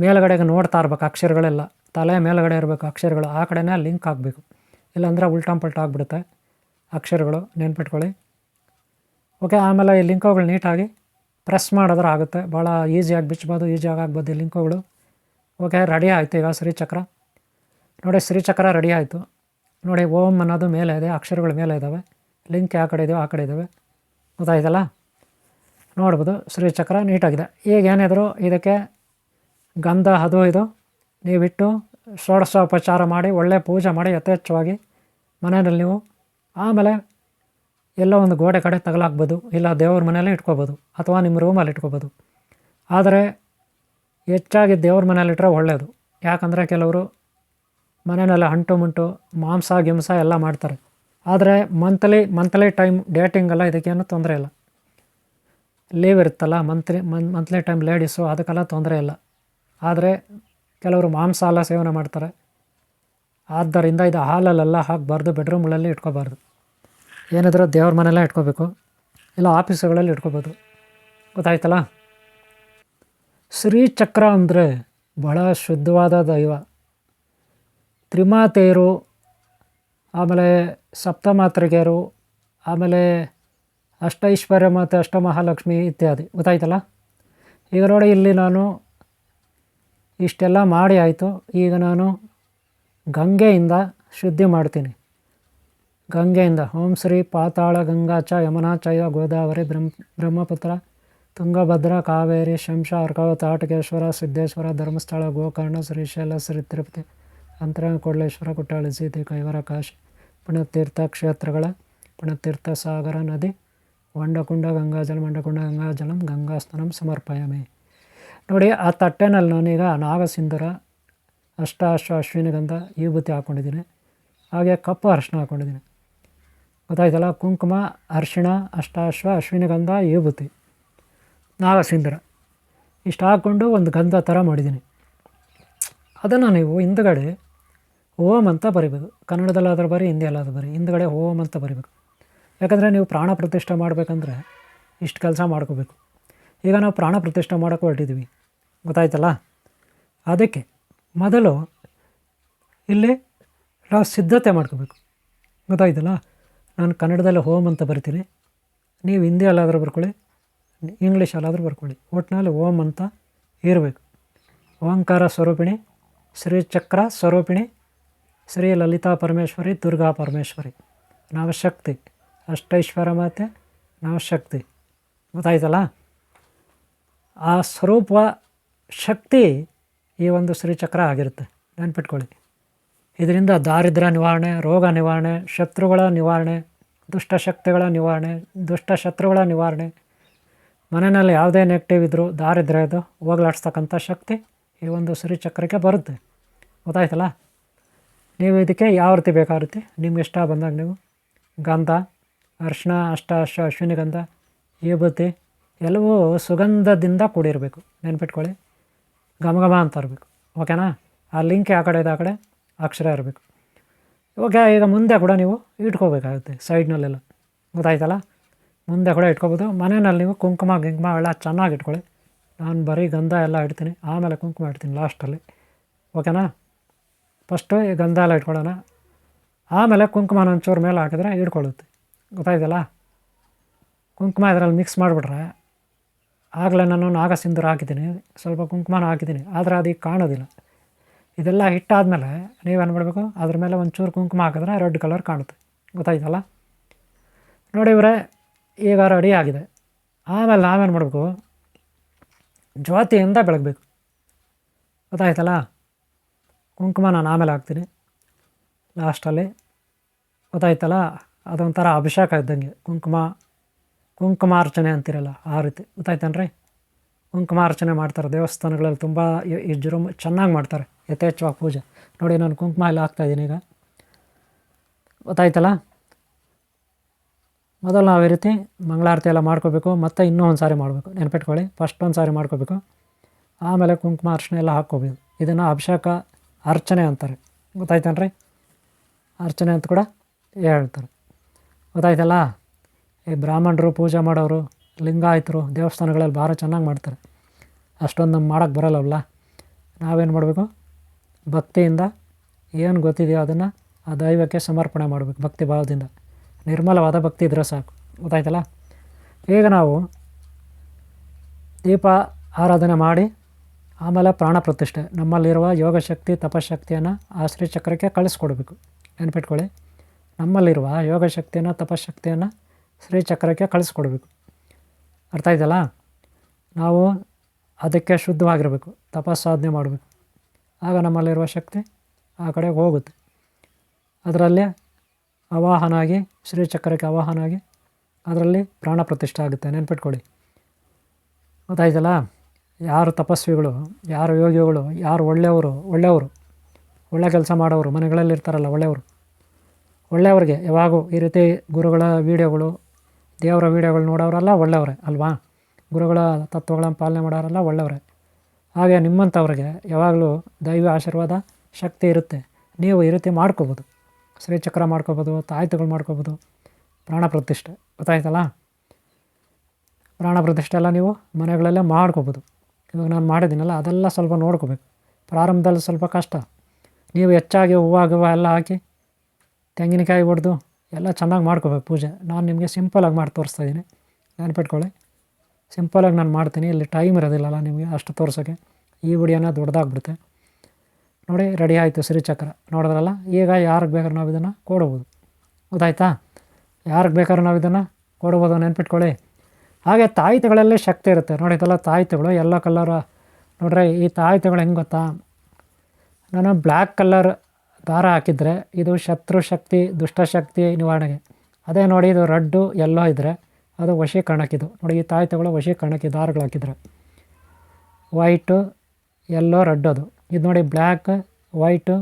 ಮೇಲ್ಗಡೆಗೆ ನೋಡ್ತಾ ಇರ್ಬೇಕು ಅಕ್ಷರಗಳೆಲ್ಲ. ತಲೆ ಮೇಲ್ಗಡೆ ಇರಬೇಕು ಅಕ್ಷರಗಳು, ಆ ಕಡೆನೇ ಲಿಂಕ್ ಹಾಕಬೇಕು. ಇಲ್ಲಾಂದರೆ ಉಲ್ಟಂಪಲ್ಟ ಆಗಿಬಿಡುತ್ತೆ ಅಕ್ಷರಗಳು. ನೆನ್ಪಿಟ್ಕೊಳ್ಳಿ. ಓಕೆ. ಆಮೇಲೆ ಈ ಲಿಂಕೋಗಳು ನೀಟಾಗಿ ಪ್ರೆಸ್ ಮಾಡಿದ್ರೆ ಆಗುತ್ತೆ. ಭಾಳ ಈಸಿಯಾಗಿ ಬಿಚ್ಬೋದು, ಈಸಿಯಾಗಿ ಆಗ್ಬೋದು ಈ ಲಿಂಕೋಗಳು. ಓಕೆ, ರೆಡಿ ಆಯಿತು ಈಗ ಶ್ರೀಚಕ್ರ. ನೋಡಿ ಶ್ರೀಚಕ್ರ ರೆಡಿ ಆಯಿತು. ನೋಡಿ ಓಂ ಅನ್ನೋದು ಮೇಲೆ ಇದೆ, ಅಕ್ಷರಗಳು ಮೇಲೆ ಇದ್ದಾವೆ. ಲಿಂಕ್ ಯಾವ ಕಡೆ ಇದೆಯೋ ಆ ಕಡೆ ಇದ್ದಾವೆ. ಗೊತ್ತಾಯ್ತಲ್ಲ, ನೋಡ್ಬೋದು ಶ್ರೀಚಕ್ರ ನೀಟಾಗಿದೆ. ಈಗ ಏನಿದ್ರು ಇದಕ್ಕೆ ಗಂಧ ಅದು ಇದು ನೀವಿಟ್ಟು ಷೋಡಶೋಪಚಾರ ಮಾಡಿ ಒಳ್ಳೆ ಪೂಜೆ ಮಾಡಿ ಯಥೇಚ್ಛವಾಗಿ ಮನೆಯಲ್ಲಿ ನೀವು ಆಮೇಲೆ ಎಲ್ಲೋ ಒಂದು ಗೋಡೆ ಕಡೆ ತಗಲಾಕ್ಬೋದು, ಇಲ್ಲ ದೇವ್ರ ಮನೆಯಲ್ಲೇ ಇಟ್ಕೋಬೋದು, ಅಥವಾ ನಿಮ್ಮ ರೂಮಲ್ಲಿ ಇಟ್ಕೋಬೋದು. ಆದರೆ ಹೆಚ್ಚಾಗಿ ದೇವ್ರ ಮನೇಲಿಟ್ಟರೆ ಒಳ್ಳೆಯದು. ಯಾಕಂದರೆ ಕೆಲವರು ಮನೆಯಲ್ಲ ಅಂಟು ಮುಂಟು ಮಾಂಸ ಗಿಂಸ ಎಲ್ಲ ಮಾಡ್ತಾರೆ. ಆದರೆ ಮಂತ್ಲಿ ಟೈಮ್ ಡೇಟಿಂಗೆಲ್ಲ ಇದಕ್ಕೇನು ತೊಂದರೆ ಇಲ್ಲ. ಲೀವ್ ಇರುತ್ತಲ್ಲ ಮಂತ್ಲಿ ಟೈಮ್ ಲೇಡೀಸು, ಅದಕ್ಕೆಲ್ಲ ತೊಂದರೆ ಇಲ್ಲ. ಆದರೆ ಕೆಲವರು ಮಾಂಸ ಎಲ್ಲ ಸೇವನೆ ಮಾಡ್ತಾರೆ. ಆದ್ದರಿಂದ ಇದು ಹಾಲಲ್ಲೆಲ್ಲ ಹಾಕಬಾರ್ದು, ಬೆಡ್ರೂಮ್ಗಳಲ್ಲಿ ಇಟ್ಕೋಬಾರ್ದು. ಏನಿದ್ರು ದೇವ್ರ ಮನೆಯಲ್ಲೇ ಇಟ್ಕೋಬೇಕು, ಇಲ್ಲ ಆಫೀಸುಗಳಲ್ಲಿ ಇಟ್ಕೋಬೋದು. ಗೊತ್ತಾಯ್ತಲ್ಲ. ಶ್ರೀಚಕ್ರ ಅಂದರೆ ಬಹಳ ಶುದ್ಧವಾದ ದೈವ. ತ್ರಿಮಾತೆಯರು, ಆಮೇಲೆ ಸಪ್ತಮಾತೃಗೆಯರು, ಆಮೇಲೆ ಅಷ್ಟೈಶ್ವರ್ಯ ಮತ್ತು ಅಷ್ಟಮಹಾಲಕ್ಷ್ಮಿ ಇತ್ಯಾದಿ. ಗೊತ್ತಾಯ್ತಲ್ಲ. ಈಗ ನೋಡಿ ಇಲ್ಲಿ ನಾನು ಇಷ್ಟೆಲ್ಲ ಮಾಡಿ ಆಯಿತು. ಈಗ ನಾನು ಗಂಗೆಯಿಂದ ಶುದ್ಧಿ ಮಾಡ್ತೀನಿ. ಗಂಗೆಯಿಂದ ಓಂ ಶ್ರೀ ಪಾತಾಳ ಗಂಗಾ ಚ ಯಮುನಾ ಚೈವ ಗೋದಾವರಿ ಬ್ರಹ್ಮಪುತ್ರ ತುಂಗಭದ್ರಾ ಕಾವೇರಿ ಶಂಶ ಅರ್ಕವ ತಾಟಕೇಶ್ವರ ಸಿದ್ದೇಶ್ವರ ಧರ್ಮಸ್ಥಳ ಗೋಕರ್ಣ ಶ್ರೀಶೈಲ ಶ್ರೀ ತಿರುಪತಿ ಅಂತರಂಗ ಕೋಡ್ಲೇಶ್ವರ ಕುಟ್ಟಾಳಿ ಸೀತೆ ಕೈವರ ಕಾಶಿ ಪುಣ್ಯತೀರ್ಥ ಕ್ಷೇತ್ರಗಳ ಪುಣ್ಯತೀರ್ಥ ಸಾಗರ ನದಿ ವಂಡಕುಂಡ ಗಂಗಾಜಲ ಮಂಡಕುಂಡ ಗಂಗಾಜಲಂ ಗಂಗಾಸ್ನಾನಂ ಸಮರ್ಪಯಾಮಿ. ನೋಡಿ ಆ ತಟ್ಟೆನಲ್ಲಿ ನಾನೀಗ ನಾಗಸಿಂಧೂರ ಅಶ್ವಿನಿ ಗಂಧ ವಿಭೂತಿ ಹಾಕ್ಕೊಂಡಿದ್ದೀನಿ. ಹಾಗೆ ಕಪ್ಪು ಅರಿಶಿಣ ಹಾಕ್ಕೊಂಡಿದ್ದೀನಿ. ಗೊತ್ತಾಯ್ತಲ್ಲ. ಕುಂಕುಮ, ಅರಿಶಿಣ, ಅಶ್ವಿನಿ ಗಂಧ, ವಿಭೂತಿ, ನಾಗಸಿಂಧೂರ ಇಷ್ಟು ಹಾಕ್ಕೊಂಡು ಒಂದು ಗಂಧ ಥರ ಮಾಡಿದ್ದೀನಿ. ಅದನ್ನು ನೀವು ಹಿಂದ್ಗಡೆ ಓಂ ಅಂತ ಬರಿಬೇಕು. ಕನ್ನಡದಲ್ಲಾದರೂ ಬರೀ, ಹಿಂದಿಯಲ್ಲಾದರೂ ಬರೀ, ಹಿಂದ್ಗಡೆ ಓಂ ಅಂತ ಬರಿಬೇಕು. ಯಾಕಂದರೆ ನೀವು ಪ್ರಾಣ ಪ್ರತಿಷ್ಠೆ ಮಾಡಬೇಕಂದ್ರೆ ಇಷ್ಟು ಕೆಲಸ ಮಾಡ್ಕೋಬೇಕು. ಈಗ ನಾವು ಪ್ರಾಣ ಪ್ರತಿಷ್ಠೆ ಮಾಡೋಕ್ಕೆ ಹೊರಟಿದ್ದೀವಿ. ಗೊತ್ತಾಯ್ತಲ್ಲ. ಅದಕ್ಕೆ ಮೊದಲು ಇಲ್ಲಿ ನಾವು ಸಿದ್ಧತೆ ಮಾಡ್ಕೋಬೇಕು. ಗೊತ್ತಾಯ್ತಲ್ಲ. ನಾನು ಕನ್ನಡದಲ್ಲಿ ಓಂ ಅಂತ ಬರ್ತೀನಿ, ನೀವು ಹಿಂದಿಯಲ್ಲಾದರೂ ಬರ್ಕೊಳ್ಳಿ, ಇಂಗ್ಲೀಷಲ್ಲಾದರೂ ಬರ್ಕೊಳ್ಳಿ. ಒಟ್ಟಿನಲ್ಲಿ ಓಂ ಅಂತ ಇರಬೇಕು. ಓಂಕಾರ ಸ್ವರೂಪಿಣಿ, ಶ್ರೀಚಕ್ರ ಸ್ವರೂಪಿಣಿ, ಶ್ರೀ ಲಲಿತಾ ಪರಮೇಶ್ವರಿ, ದುರ್ಗಾ ಪರಮೇಶ್ವರಿ, ನವಶಕ್ತಿ, ಅಷ್ಟೈಶ್ವರ ಮಾತೆ, ನವಶಕ್ತಿ. ಗೊತ್ತಾಯ್ತಲ್ಲ. ಆ ಸ್ವರೂಪ ಶಕ್ತಿ ಈ ಒಂದು ಶ್ರೀಚಕ್ರ ಆಗಿರುತ್ತೆ. ನೆನ್ಪಿಟ್ಕೊಳ್ಳಿ. ಇದರಿಂದ ದಾರಿದ್ರ್ಯ ನಿವಾರಣೆ, ರೋಗ ನಿವಾರಣೆ, ಶತ್ರುಗಳ ನಿವಾರಣೆ, ದುಷ್ಟಶಕ್ತಿಗಳ ನಿವಾರಣೆ, ದುಷ್ಟಶತ್ರುಗಳ ನಿವಾರಣೆ, ಮನೆಯಲ್ಲಿ ಯಾವುದೇ ನೆಗೆಟಿವ್ ಇದ್ದರೂ ದಾರಿದ್ರ್ಯದು ಹೋಗ್ಲಾಡಿಸ್ತಕ್ಕಂಥ ಶಕ್ತಿ ಈ ಒಂದು ಶ್ರೀಚಕ್ರಕ್ಕೆ ಬರುತ್ತೆ. ಗೊತ್ತಾಯ್ತಲ್ಲ. ನೀವು ಇದಕ್ಕೆ ಯಾವ ರೀತಿ ಬೇಕಾ ರೀತಿ ನಿಮ್ಗೆ ಇಷ್ಟ ಬಂದಾಗ ನೀವು ಗಂಧ, ಅರಿಶಿಣ, ಅಶ್ವಿನಿ ಗಂಧ, ವಿಭೂತಿ ಎಲ್ಲವೂ ಸುಗಂಧದಿಂದ ಕೂಡಿರಬೇಕು. ನೆನ್ಪಿಟ್ಕೊಳ್ಳಿ. ಘಮ ಅಂತ ಇರಬೇಕು. ಓಕೆನಾ. ಆ ಲಿಂಕ್ ಆ ಕಡೆ ಆ ಕಡೆ ಅಕ್ಷರ ಇರಬೇಕು. ಓಕೆ. ಈಗ ಮುಂದೆ ಕೂಡ ನೀವು ಇಟ್ಕೋಬೇಕಾಗುತ್ತೆ ಸೈಡ್ನಲ್ಲೆಲ್ಲ. ಗೊತ್ತಾಯ್ತಲ್ಲ. ಮುಂದೆ ಕೂಡ ಇಟ್ಕೋಬೋದು. ಮನೆಯಲ್ಲಿ ನೀವು ಕುಂಕುಮ ಎಲ್ಲ ಚೆನ್ನಾಗಿ ಇಟ್ಕೊಳ್ಳಿ. ನಾನು ಬರೀ ಗಂಧ ಎಲ್ಲ ಇಡ್ತೀನಿ, ಆಮೇಲೆ ಕುಂಕುಮ ಇಡ್ತೀನಿ ಲಾಸ್ಟಲ್ಲಿ. ಓಕೆನಾ. ಫಸ್ಟು ಈ ಗಂಧ ಎಲ್ಲ ಇಟ್ಕೊಳ್ಳೋಣ, ಆಮೇಲೆ ಕುಂಕುಮನ ಒಂಚೂರು ಮೇಲೆ ಹಾಕಿದ್ರೆ ಹಿಡ್ಕೊಳ್ಳುತ್ತೆ. ಗೊತ್ತಾಯ್ತಲ್ಲ. ಕುಂಕುಮ ಇದರಲ್ಲಿ ಮಿಕ್ಸ್ ಮಾಡಿಬಿಟ್ರೆ, ಆಗಲೇ ನಾನು ನಾಗಸಿಂಧೂರ ಹಾಕಿದ್ದೀನಿ, ಸ್ವಲ್ಪ ಕುಂಕುಮನ ಹಾಕಿದ್ದೀನಿ, ಆದರೆ ಅದೀಗ ಕಾಣೋದಿಲ್ಲ. ಇದೆಲ್ಲ ಹಿಟ್ಟಾದಮೇಲೆ ನೀವೇನು ಮಾಡಬೇಕು, ಅದ್ರ ಮೇಲೆ ಒಂಚೂರು ಕುಂಕುಮ ಹಾಕಿದ್ರೆ ರೆಡ್ ಕಲರ್ ಕಾಣುತ್ತೆ. ಗೊತ್ತಾಯ್ತಲ್ಲ. ನೋಡಿ ಇವರೇ, ಈಗ ರೆಡಿ ಆಗಿದೆ. ಆಮೇಲೆ ನಾವೇನು ಮಾಡಬೇಕು, ಜ್ಯೋತಿಯಿಂದ ಬೆಳಗಬೇಕು. ಗೊತ್ತಾಯ್ತಲ್ಲ. ಕುಂಕುಮ ನಾನು ಆಮೇಲೆ ಹಾಕ್ತೀನಿ ಲಾಸ್ಟಲ್ಲಿ. ಗೊತ್ತಾಯ್ತಲ್ಲ. ಅದೊಂಥರ ಅಭಿಷೇಕ ಇದ್ದಂಗೆ. ಕುಂಕುಮಾರ್ಚನೆ ಅಂತಿರಲ್ಲ, ಆ ರೀತಿ. ಗೊತ್ತಾಯ್ತೇನ್ರಿ. ಕುಂಕುಮಾರ್ಚನೆ ಮಾಡ್ತಾರೆ ದೇವಸ್ಥಾನಗಳಲ್ಲಿ, ತುಂಬ ಚೆನ್ನಾಗಿ ಮಾಡ್ತಾರೆ, ಯಥೇಚ್ಛವಾಗಿ ಪೂಜೆ. ನೋಡಿ ನಾನು ಕುಂಕುಮ ಎಲ್ಲ ಹಾಕ್ತಾಯಿದ್ದೀನಿ ಈಗ. ಗೊತ್ತಾಯ್ತಲ್ಲ. ಮೊದಲು ನಾವು ಈ ರೀತಿ ಮಂಗಳಾರತಿ ಎಲ್ಲ ಮಾಡ್ಕೋಬೇಕು, ಮತ್ತು ಇನ್ನೂ ಒಂದು ಸಾರಿ ಮಾಡಬೇಕು. ನೆನ್ಪಿಟ್ಕೊಳ್ಳಿ. ಫಸ್ಟ್ ಒಂದು ಸಾರಿ ಮಾಡ್ಕೋಬೇಕು, ಆಮೇಲೆ ಕುಂಕುಮ ಅರ್ಶಿಣ ಎಲ್ಲ ಹಾಕ್ಕೋಬೇಕು. ಇದನ್ನು ಅಭಿಷೇಕ ಅರ್ಚನೆ ಅಂತಾರೆ. ಗೊತ್ತಾಯ್ತೇನ್ರಿ. ಅರ್ಚನೆ ಅಂತ ಕೂಡ ಹೇಳ್ತಾರೆ. ಗೊತ್ತಾಯ್ತಲ್ಲ. ಈ ಬ್ರಾಹ್ಮಣರು ಪೂಜೆ ಮಾಡೋರು, ಲಿಂಗಾಯತರು ದೇವಸ್ಥಾನಗಳಲ್ಲಿ ಭಾಳ ಚೆನ್ನಾಗಿ ಮಾಡ್ತಾರೆ. ಅಷ್ಟೊಂದು ನಮ್ಗೆ ಮಾಡೋಕ್ಕೆ ಬರೋಲ್ಲವಲ್ಲ. ನಾವೇನು ಮಾಡಬೇಕು, ಭಕ್ತಿಯಿಂದ ಏನು ಗೊತ್ತಿದೆಯೋ ಅದನ್ನು ಆ ದೈವಕ್ಕೆ ಸಮರ್ಪಣೆ ಮಾಡಬೇಕು. ಭಕ್ತಿ ಭಾವದಿಂದ ನಿರ್ಮಲವಾದ ಭಕ್ತಿ ಇದ್ರೆ ಸಾಕು. ಗೊತ್ತಾಯ್ತಲ್ಲ. ಈಗ ನಾವು ದೀಪ ಆರಾಧನೆ ಮಾಡಿ ಆಮೇಲೆ ಪ್ರಾಣ ಪ್ರತಿಷ್ಠೆ ನಮ್ಮಲ್ಲಿರುವ ಯೋಗಶಕ್ತಿ ತಪಶಕ್ತಿಯನ್ನು ಆ ಶ್ರೀಚಕ್ರಕ್ಕೆ ಕಳಿಸ್ಕೊಡ್ಬೇಕು. ನೆನಪಿಟ್ಕೊಳ್ಳಿ, ನಮ್ಮಲ್ಲಿರುವ ಯೋಗಶಕ್ತಿಯನ್ನು ತಪಶಕ್ತಿಯನ್ನು ಶ್ರೀಚಕ್ರಕ್ಕೆ ಕಳಿಸ್ಕೊಡ್ಬೇಕು. ಅರ್ಥ ಆಯ್ತಲ್ಲ? ನಾವು ಅದಕ್ಕೆ ಶುದ್ಧವಾಗಿರಬೇಕು, ತಪಸ್ಸಾಧನೆ ಮಾಡಬೇಕು. ಆಗ ನಮ್ಮಲ್ಲಿರುವ ಶಕ್ತಿ ಆ ಕಡೆಗೆ ಹೋಗುತ್ತೆ. ಅದರಲ್ಲಿ ಆವಾಹನ ಆಗಿ ಶ್ರೀಚಕ್ರಕ್ಕೆ ಆವಾಹನ ಆಗಿ ಅದರಲ್ಲಿ ಪ್ರಾಣ ಪ್ರತಿಷ್ಠೆ ಆಗುತ್ತೆ. ನೆನ್ಪಿಟ್ಕೊಳ್ಳಿ, ಗೊತ್ತಾಯ್ತಲ್ಲ? ಯಾರು ತಪಸ್ವಿಗಳು, ಯಾರು ಯೋಗಿಗಳು, ಯಾರು ಒಳ್ಳೆಯವರು ಒಳ್ಳೆ ಕೆಲಸ ಮಾಡೋರು ಮನೆಗಳಲ್ಲಿ ಇರ್ತಾರಲ್ಲ, ಒಳ್ಳೆಯವ್ರಿಗೆ ಯಾವಾಗೂ ಈ ರೀತಿ ಗುರುಗಳ ವೀಡಿಯೋಗಳು, ದೇವರ ವೀಡಿಯೋಗಳು ನೋಡೋರೆಲ್ಲ ಒಳ್ಳೆಯವರೇ ಅಲ್ವಾ? ಗುರುಗಳ ತತ್ವಗಳನ್ನು ಪಾಲನೆ ಮಾಡೋರೆಲ್ಲ ಒಳ್ಳೆಯವರೇ. ಹಾಗೆ ನಿಮ್ಮಂಥವ್ರಿಗೆ ಯಾವಾಗಲೂ ದೈವ ಆಶೀರ್ವಾದ ಶಕ್ತಿ ಇರುತ್ತೆ. ನೀವು ಈ ರೀತಿ ಮಾಡ್ಕೋಬೋದು, ಶ್ರೀಚಕ್ರ ಮಾಡ್ಕೋಬೋದು, ತಾಯ್ತುಗಳು ಮಾಡ್ಕೋಬೋದು, ಪ್ರಾಣ ಪ್ರತಿಷ್ಠೆ. ಗೊತ್ತಾಯ್ತಲ್ಲ? ಪ್ರಾಣ ಪ್ರತಿಷ್ಠೆ ಎಲ್ಲ ನೀವು ಮನೆಗಳಲ್ಲೇ ಮಾಡ್ಕೋಬೋದು. ಇವಾಗ ನಾನು ಮಾಡಿದ್ದೀನಲ್ಲ, ಅದೆಲ್ಲ ಸ್ವಲ್ಪ ನೋಡ್ಕೋಬೇಕು. ಪ್ರಾರಂಭದಲ್ಲಿ ಸ್ವಲ್ಪ ಕಷ್ಟ. ನೀವು ಹೆಚ್ಚಾಗಿ ಹೂವು ಎಲ್ಲ ಹಾಕಿ ತೆಂಗಿನಕಾಯಿ ಹೊಡೆದು ಎಲ್ಲ ಚೆನ್ನಾಗಿ ಮಾಡ್ಕೋಬೇಕು ಪೂಜೆ. ನಾನು ನಿಮಗೆ ಸಿಂಪಲಾಗಿ ಮಾಡಿ ತೋರಿಸ್ತಾಯಿದ್ದೀನಿ, ನೆನಪಿಟ್ಕೊಳ್ಳಿ. ಸಿಂಪಲಾಗಿ ನಾನು ಮಾಡ್ತೀನಿ, ಇಲ್ಲಿ ಟೈಮ್ ಇರೋದಿಲ್ಲಲ್ಲ ನಿಮಗೆ ಅಷ್ಟು ತೋರ್ಸೋಕ್ಕೆ. ಈ ವಿಡಿಯೋನ ದೊಡ್ಡದಾಗ್ಬಿಡುತ್ತೆ. ನೋಡಿ, ರೆಡಿ ಆಯಿತು ಶ್ರೀಚಕ್ರ, ನೋಡಿದ್ರಲ್ಲ? ಈಗ ಯಾರಿಗೆ ಬೇಕಾದ್ರೆ ನಾವು ಇದನ್ನು ಕೊಡ್ಬೋದು. ಗೊತ್ತಾಯ್ತಾ? ಯಾರಿಗೆ ಬೇಕಾದ್ರೂ ನಾವು ಇದನ್ನು ಕೊಡ್ಬೋದು, ನೆನ್ಪಿಟ್ಕೊಳ್ಳಿ. ಹಾಗೆ ತಾಯ್ತುಗಳಲ್ಲಿ ಶಕ್ತಿ ಇರುತ್ತೆ. ನೋಡಿ, ಇದೆಲ್ಲ ತಾಯ್ತುಗಳು ಎಲ್ಲೋ ಕಲರ್. ನೋಡ್ರಿ, ಈ ತಾಯ್ತುಗಳು ಹೆಂಗೆ ಗೊತ್ತಾ? ನಾನು ಬ್ಲ್ಯಾಕ್ ಕಲರ್ ದಾರ ಹಾಕಿದರೆ ಇದು ಶತ್ರು ಶಕ್ತಿ, ದುಷ್ಟಶಕ್ತಿ ನಿವಾರಣೆಗೆ. ಅದೇ ನೋಡಿ, ಇದು ರೆಡ್ಡು ಎಲ್ಲೋ ಇದ್ದರೆ ಅದು ವಶೀಕರಣಕ್ಕಿದು. ನೋಡಿ, ಈ ತಾಯ್ತುಗಳು ವಶೀಕರಣಕ್ಕೆ ದಾರಗಳು ಹಾಕಿದರೆ ವೈಟು ಎಲ್ಲೋ ರೆಡ್. ಇದು ನೋಡಿ, ಬ್ಲ್ಯಾಕ್ ವೈಟು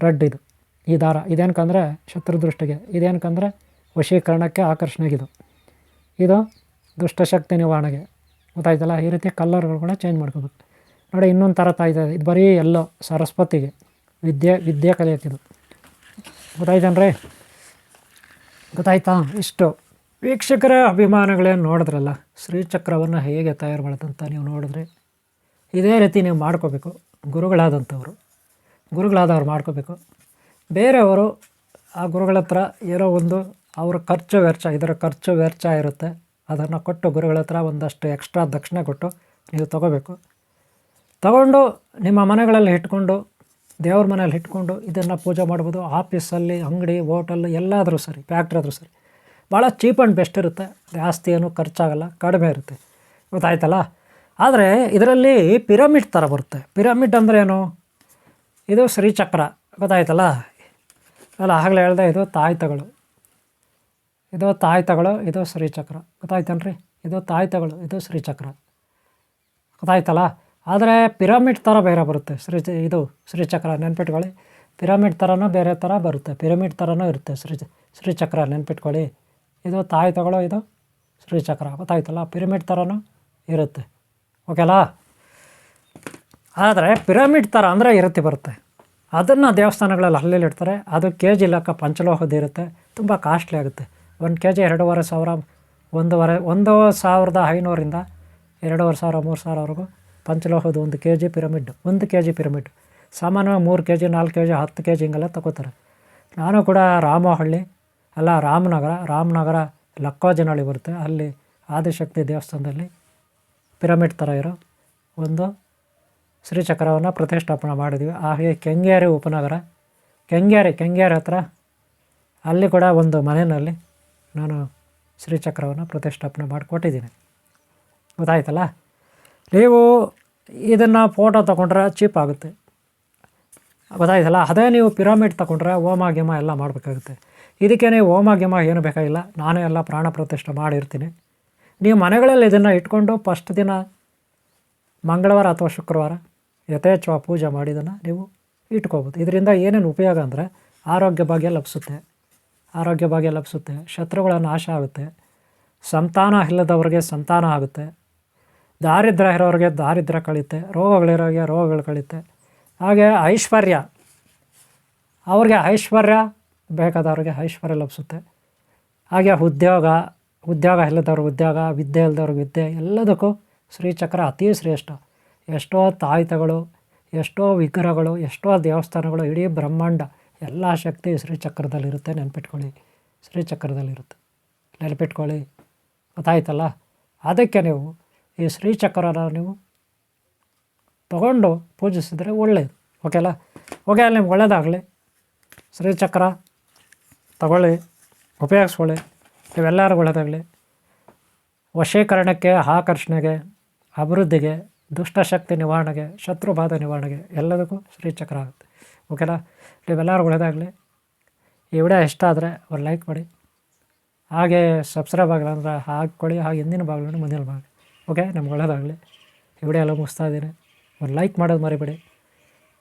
ರೆಡ್. ಈ ದಾರ ಇದೇನಕ್ಕಂದರೆ ಶತ್ರು ದೃಷ್ಟಿಗೆ, ಇದೇನಕ್ಕಂದರೆ ವಶೀಕರಣಕ್ಕೆ, ಆಕರ್ಷಣೆಗಿದು. ಇದು ದುಷ್ಟಶಕ್ತಿ ನಿವಾರಣೆಗೆ. ಗೊತ್ತಾಯ್ತಲ್ಲ? ಈ ರೀತಿ ಕಲರ್ಗಳು ಕೂಡ ಚೇಂಜ್ ಮಾಡ್ಕೋಬೇಕು. ನೋಡಿ, ಇನ್ನೊಂದು ಥರ ತಾಯ್ತದೆ. ಇದು ಬರೀ ಎಲ್ಲೋ ಸರಸ್ವತಿಗೆ, ವಿದ್ಯೆ ಕಲಿಯೋಕ್ಕಿದು. ಗೊತ್ತಾಯ್ತೇನ್ರಿ? ಗೊತ್ತಾಯ್ತಾ? ಇಷ್ಟು ವೀಕ್ಷಕರ ಅಭಿಮಾನಗಳೇನು ನೋಡಿದ್ರಲ್ಲ, ಶ್ರೀಚಕ್ರವನ್ನು ಹೇಗೆ ತಯಾರು ಮಾಡೋದಂತ ನೀವು ನೋಡಿದ್ರೆ ಇದೇ ರೀತಿ ನೀವು ಮಾಡ್ಕೋಬೇಕು. ಗುರುಗಳಾದವ್ರು ಮಾಡ್ಕೋಬೇಕು. ಬೇರೆಯವರು ಆ ಗುರುಗಳ ಹತ್ರ ಏನೋ ಒಂದು ಅವ್ರ ಖರ್ಚು ವೆಚ್ಚ, ಇದರ ಖರ್ಚು ವೆಚ್ಚ ಇರುತ್ತೆ, ಅದನ್ನು ಕೊಟ್ಟು ಗುರುಗಳ ಹತ್ರ ಒಂದಷ್ಟು ಎಕ್ಸ್ಟ್ರಾ ದಕ್ಷಿಣೆ ಕೊಟ್ಟು ನೀವು ತೊಗೋಬೇಕು. ತಗೊಂಡು ನಿಮ್ಮ ಮನೆಗಳಲ್ಲಿ ಇಟ್ಕೊಂಡು, ದೇವ್ರ ಮನೇಲಿ ಇಟ್ಕೊಂಡು ಇದನ್ನು ಪೂಜೆ ಮಾಡ್ಬೋದು. ಆಫೀಸಲ್ಲಿ, ಅಂಗಡಿ, ಹೋಟೆಲ್ ಎಲ್ಲಾದರೂ ಸರಿ, ಫ್ಯಾಕ್ಟ್ರಿ ಆದರೂ ಸರಿ, ಭಾಳ ಚೀಪ್ ಆ್ಯಂಡ್ ಬೆಸ್ಟ್ ಇರುತ್ತೆ. ಜಾಸ್ತಿ ಏನೂ ಖರ್ಚಾಗಲ್ಲ, ಕಡಿಮೆ ಇರುತ್ತೆ. ಗೊತ್ತಾಯ್ತಲ್ಲ? ಆದರೆ ಇದರಲ್ಲಿ ಪಿರಮಿಡ್ ಥರ ಬರುತ್ತೆ. ಪಿರಮಿಡ್ ಅಂದರೆ ಏನು? ಇದು ಶ್ರೀಚಕ್ರ. ಗೊತ್ತಾಯ್ತಲ್ಲ? ಅಲ್ಲ, ಆಗಲೇ ಹೇಳ್ದೆ, ಇದು ತಾಯ್ತಗಳು, ಇದು ಶ್ರೀಚಕ್ರ. ಗೊತ್ತಾಯ್ತೇನ್ರಿ? ಇದು ತಾಯ್ತಗಳು, ಇದು ಶ್ರೀಚಕ್ರ. ಗೊತ್ತಾಯ್ತಲ್ಲ? ಆದರೆ ಪಿರಮಿಡ್ ಥರ ಬೇರೆ ಬರುತ್ತೆ ಇದು ಶ್ರೀಚಕ್ರ. ನೆನ್ಪಿಟ್ಕೊಳ್ಳಿ, ಪಿರಮಿಡ್ ಥರನೂ ಬೇರೆ ಥರ ಬರುತ್ತೆ, ಪಿರಮಿಡ್ ಥರನೂ ಇರುತ್ತೆ ಶ್ರೀಚಕ್ರ. ನೆನ್ಪಿಟ್ಕೊಳ್ಳಿ, ಇದು ತಾಯ್ತಗಳು, ಇದು ಶ್ರೀಚಕ್ರ. ಗೊತ್ತಾಯ್ತಲ್ಲ? ಪಿರಮಿಡ್ ಥರನೂ ಇರುತ್ತೆ. ಓಕೆಲಾ? ಆದರೆ ಪಿರಮಿಡ್ ಥರ ಅಂದರೆ ಈ ರೀತಿ ಬರುತ್ತೆ. ಅದನ್ನು ದೇವಸ್ಥಾನಗಳಲ್ಲಿ ಹಳ್ಳಿಲಿ ಇಡ್ತಾರೆ. ಅದು ಕೆ ಜಿ ಲೆಕ್ಕ ಪಂಚಲೋಹದ್ದು ಇರುತ್ತೆ. ತುಂಬ ಕಾಸ್ಟ್ಲಿ ಆಗುತ್ತೆ. 1 kg 2,500, 1,500ರಿಂದ 2,500, 3,000ವರೆಗೂ ಪಂಚಲೋಹದ್ದು 1 kg pyramid. 1 kg pyramid ಸಾಮಾನ್ಯವಾಗಿ 3 kg, 4 kg, 10 kg ಹಿಂಗೆಲ್ಲ ತಗೋತಾರೆ. ನಾನು ಕೂಡ ರಾಮನಗರ ಲಕ್ಕೋಜನಹಳ್ಳಿ ಬರುತ್ತೆ, ಅಲ್ಲಿ ಆದಿಶಕ್ತಿ ದೇವಸ್ಥಾನದಲ್ಲಿ ಪಿರಮಿಡ್ ಥರ ಇರೋ ಒಂದು ಶ್ರೀಚಕ್ರವನ್ನು ಪ್ರತಿಷ್ಠಾಪನೆ ಮಾಡಿದ್ವಿ. ಹಾಗೆ ಕೆಂಗೇರಿ ಉಪನಗರ, ಕೆಂಗೇರಿ ಹತ್ರ ಅಲ್ಲಿ ಕೂಡ ಒಂದು ಮನೆಯಲ್ಲಿ ನಾನು ಶ್ರೀಚಕ್ರವನ್ನು ಪ್ರತಿಷ್ಠಾಪನೆ ಮಾಡಿಕೊಟ್ಟಿದ್ದೀನಿ. ಗೊತ್ತಾಯ್ತಲ್ಲ? ನೀವು ಇದನ್ನು ಫೋಟೋ ತೊಗೊಂಡ್ರೆ ಚೀಪ್ ಆಗುತ್ತೆ. ಗೊತ್ತಾಯ್ತಲ್ಲ? ಅದೇ ನೀವು ಪಿರಮಿಡ್ ತೊಗೊಂಡ್ರೆ ಹೋಮ ಗಿಮ ಎಲ್ಲ ಮಾಡಬೇಕಾಗುತ್ತೆ. ಇದಕ್ಕೆ ನೀವು ಹೋಮ ಗಿಮ ಏನು ಬೇಕಾಗಿಲ್ಲ, ನಾನೇ ಎಲ್ಲ ಪ್ರಾಣ ಪ್ರತಿಷ್ಠೆ ಮಾಡಿರ್ತೀನಿ. ನೀವು ಮನೆಗಳಲ್ಲಿ ಇದನ್ನು ಇಟ್ಕೊಂಡು ಫಸ್ಟ್ ದಿನ ಮಂಗಳವಾರ ಅಥವಾ ಶುಕ್ರವಾರ ಯಥೇಚ್ಛವಾಗಿ ಪೂಜೆ ಮಾಡಿದ್ದನ್ನು ನೀವು ಇಟ್ಕೋಬೋದು. ಇದರಿಂದ ಏನೇನು ಉಪಯೋಗ ಅಂದರೆ ಆರೋಗ್ಯ ಭಾಗ್ಯ ಲಭಿಸುತ್ತೆ, ಶತ್ರುಗಳ ನಾಶ ಆಗುತ್ತೆ, ಸಂತಾನ ಇಲ್ಲದವ್ರಿಗೆ ಸಂತಾನ ಆಗುತ್ತೆ, ದಾರಿದ್ರ್ಯ ಇರೋರಿಗೆ ದಾರಿದ್ರ್ಯ ಕಳೀತೆ, ರೋಗಗಳಿರೋರಿಗೆ ರೋಗಗಳು ಕಳೀತೆ. ಹಾಗೆ ಐಶ್ವರ್ಯ ಬೇಕಾದವ್ರಿಗೆ ಐಶ್ವರ್ಯ ಲಭಿಸುತ್ತೆ. ಹಾಗೆ ಉದ್ಯೋಗ ಇಲ್ಲದವ್ರಿಗೆ ಉದ್ಯೋಗ, ವಿದ್ಯೆ ಇಲ್ಲದವ್ರಿಗೆ ವಿದ್ಯೆ, ಎಲ್ಲದಕ್ಕೂ ಶ್ರೀಚಕ್ರ ಅತಿ ಶ್ರೇಷ್ಠ. ಎಷ್ಟೋ ತಾಯ್ತಗಳು, ಎಷ್ಟೋ ವಿಗ್ರಹಗಳು, ಎಷ್ಟೋ ದೇವಸ್ಥಾನಗಳು, ಇಡೀ ಬ್ರಹ್ಮಾಂಡ ಎಲ್ಲ ಶಕ್ತಿ ಶ್ರೀಚಕ್ರದಲ್ಲಿರುತ್ತೆ. ನೆನಪಿಟ್ಕೊಳ್ಳಿ. ಗೊತ್ತಾಯ್ತಲ್ಲ. ಅದಕ್ಕೆ ನೀವು ಈ ಶ್ರೀಚಕ್ರನ ನೀವು ತಗೊಂಡು ಪೂಜಿಸಿದರೆ ಒಳ್ಳೆಯದು. ಓಕೆಲ್ಲ. ಓಕೆ, ಅಲ್ಲಿ ನಿಮ್ಗೆ ಒಳ್ಳೆಯದಾಗಲಿ. ಶ್ರೀಚಕ್ರ ತಗೊಳ್ಳಿ, ಉಪಯೋಗಿಸ್ಕೊಳ್ಳಿ, ನೀವೆಲ್ಲರಿಗೂ ಒಳ್ಳೆಯದಾಗಲಿ. ವಶೀಕರಣಕ್ಕೆ, ಆಕರ್ಷಣೆಗೆ, ಅಭಿವೃದ್ಧಿಗೆ, ದುಷ್ಟಶಕ್ತಿ ನಿವಾರಣೆಗೆ, ಶತ್ರುಬಾಧ ನಿವಾರಣೆಗೆ ಎಲ್ಲದಕ್ಕೂ ಶ್ರೀಚಕ್ರ ಆಗುತ್ತೆ. ಓಕೆನಾ. ನೀವೆಲ್ಲರಿಗೂ ಒಳ್ಳೆಯದಾಗಲಿ. ಈ ವಿಡಿಯೋ ಇಷ್ಟ ಆದರೆ ಒಂದು ಲೈಕ್ ಮಾಡಿ, ಹಾಗೆ ಸಬ್ಸ್ಕ್ರೈಬ್ ಆಗಲ್ಲ ಅಂದರೆ ಹಾಕ್ಕೊಳ್ಳಿ, ಹಾಗೆ ಹಿಂದಿನ ಭಾಗಗಳನ್ನು ಮುಂದಿನ ಭಾಗ. ಓಕೆ, ನಮ್ಗೆ ಒಳ್ಳೆಯದಾಗಲಿ. ಈ ವಿಡಿಯೋ ಎಲ್ಲ ಮುಗಿಸ್ತಾ ಇದ್ದೀನಿ. ಒಂದು ಲೈಕ್ ಮಾಡೋದು ಮರಿಬೇಡಿ.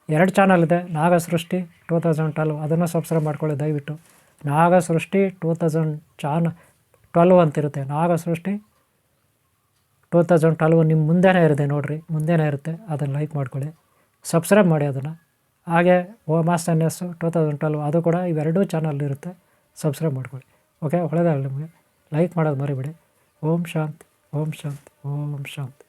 2 ಚಾನಲ್ ಇದೆ, ನಾಗಸೃಷ್ಟಿ 2012, ಅದನ್ನು ಸಬ್ಸ್ಕ್ರೈಬ್ ಮಾಡ್ಕೊಳ್ಳಿ ದಯವಿಟ್ಟು. ನಾಗಸೃಷ್ಟಿ 2012 ಅಂತಿರುತ್ತೆ. ನಾಗಸೃಷ್ಟಿ 2012 ನಿಮ್ಮ ಮುಂದೆನೇ ಇರುತ್ತೆ ನೋಡಿರಿ, ಮುಂದೆನೇ ಇರುತ್ತೆ. ಅದನ್ನು ಲೈಕ್ ಮಾಡ್ಕೊಳ್ಳಿ, ಸಬ್ಸ್ಕ್ರೈಬ್ ಮಾಡಿ ಅದನ್ನು. ಹಾಗೆ ಮಾಸ್ NS 2012 ಅದು ಕೂಡ ಇವೆರಡೂ ಚಾನಲ್ ಇರುತ್ತೆ, ಸಬ್ಸ್ಕ್ರೈಬ್ ಮಾಡ್ಕೊಳ್ಳಿ. ಓಕೆ, ಒಳ್ಳೆಯದಾಗಲಿ ನಿಮಗೆ. ಲೈಕ್ ಮಾಡೋದು ಮರಿಬೇಡಿ. ಓಂ ಶಾಂತಿ, ಓಂ ಶಾಂತಿ, ಓಂ ಶಾಂತಿ.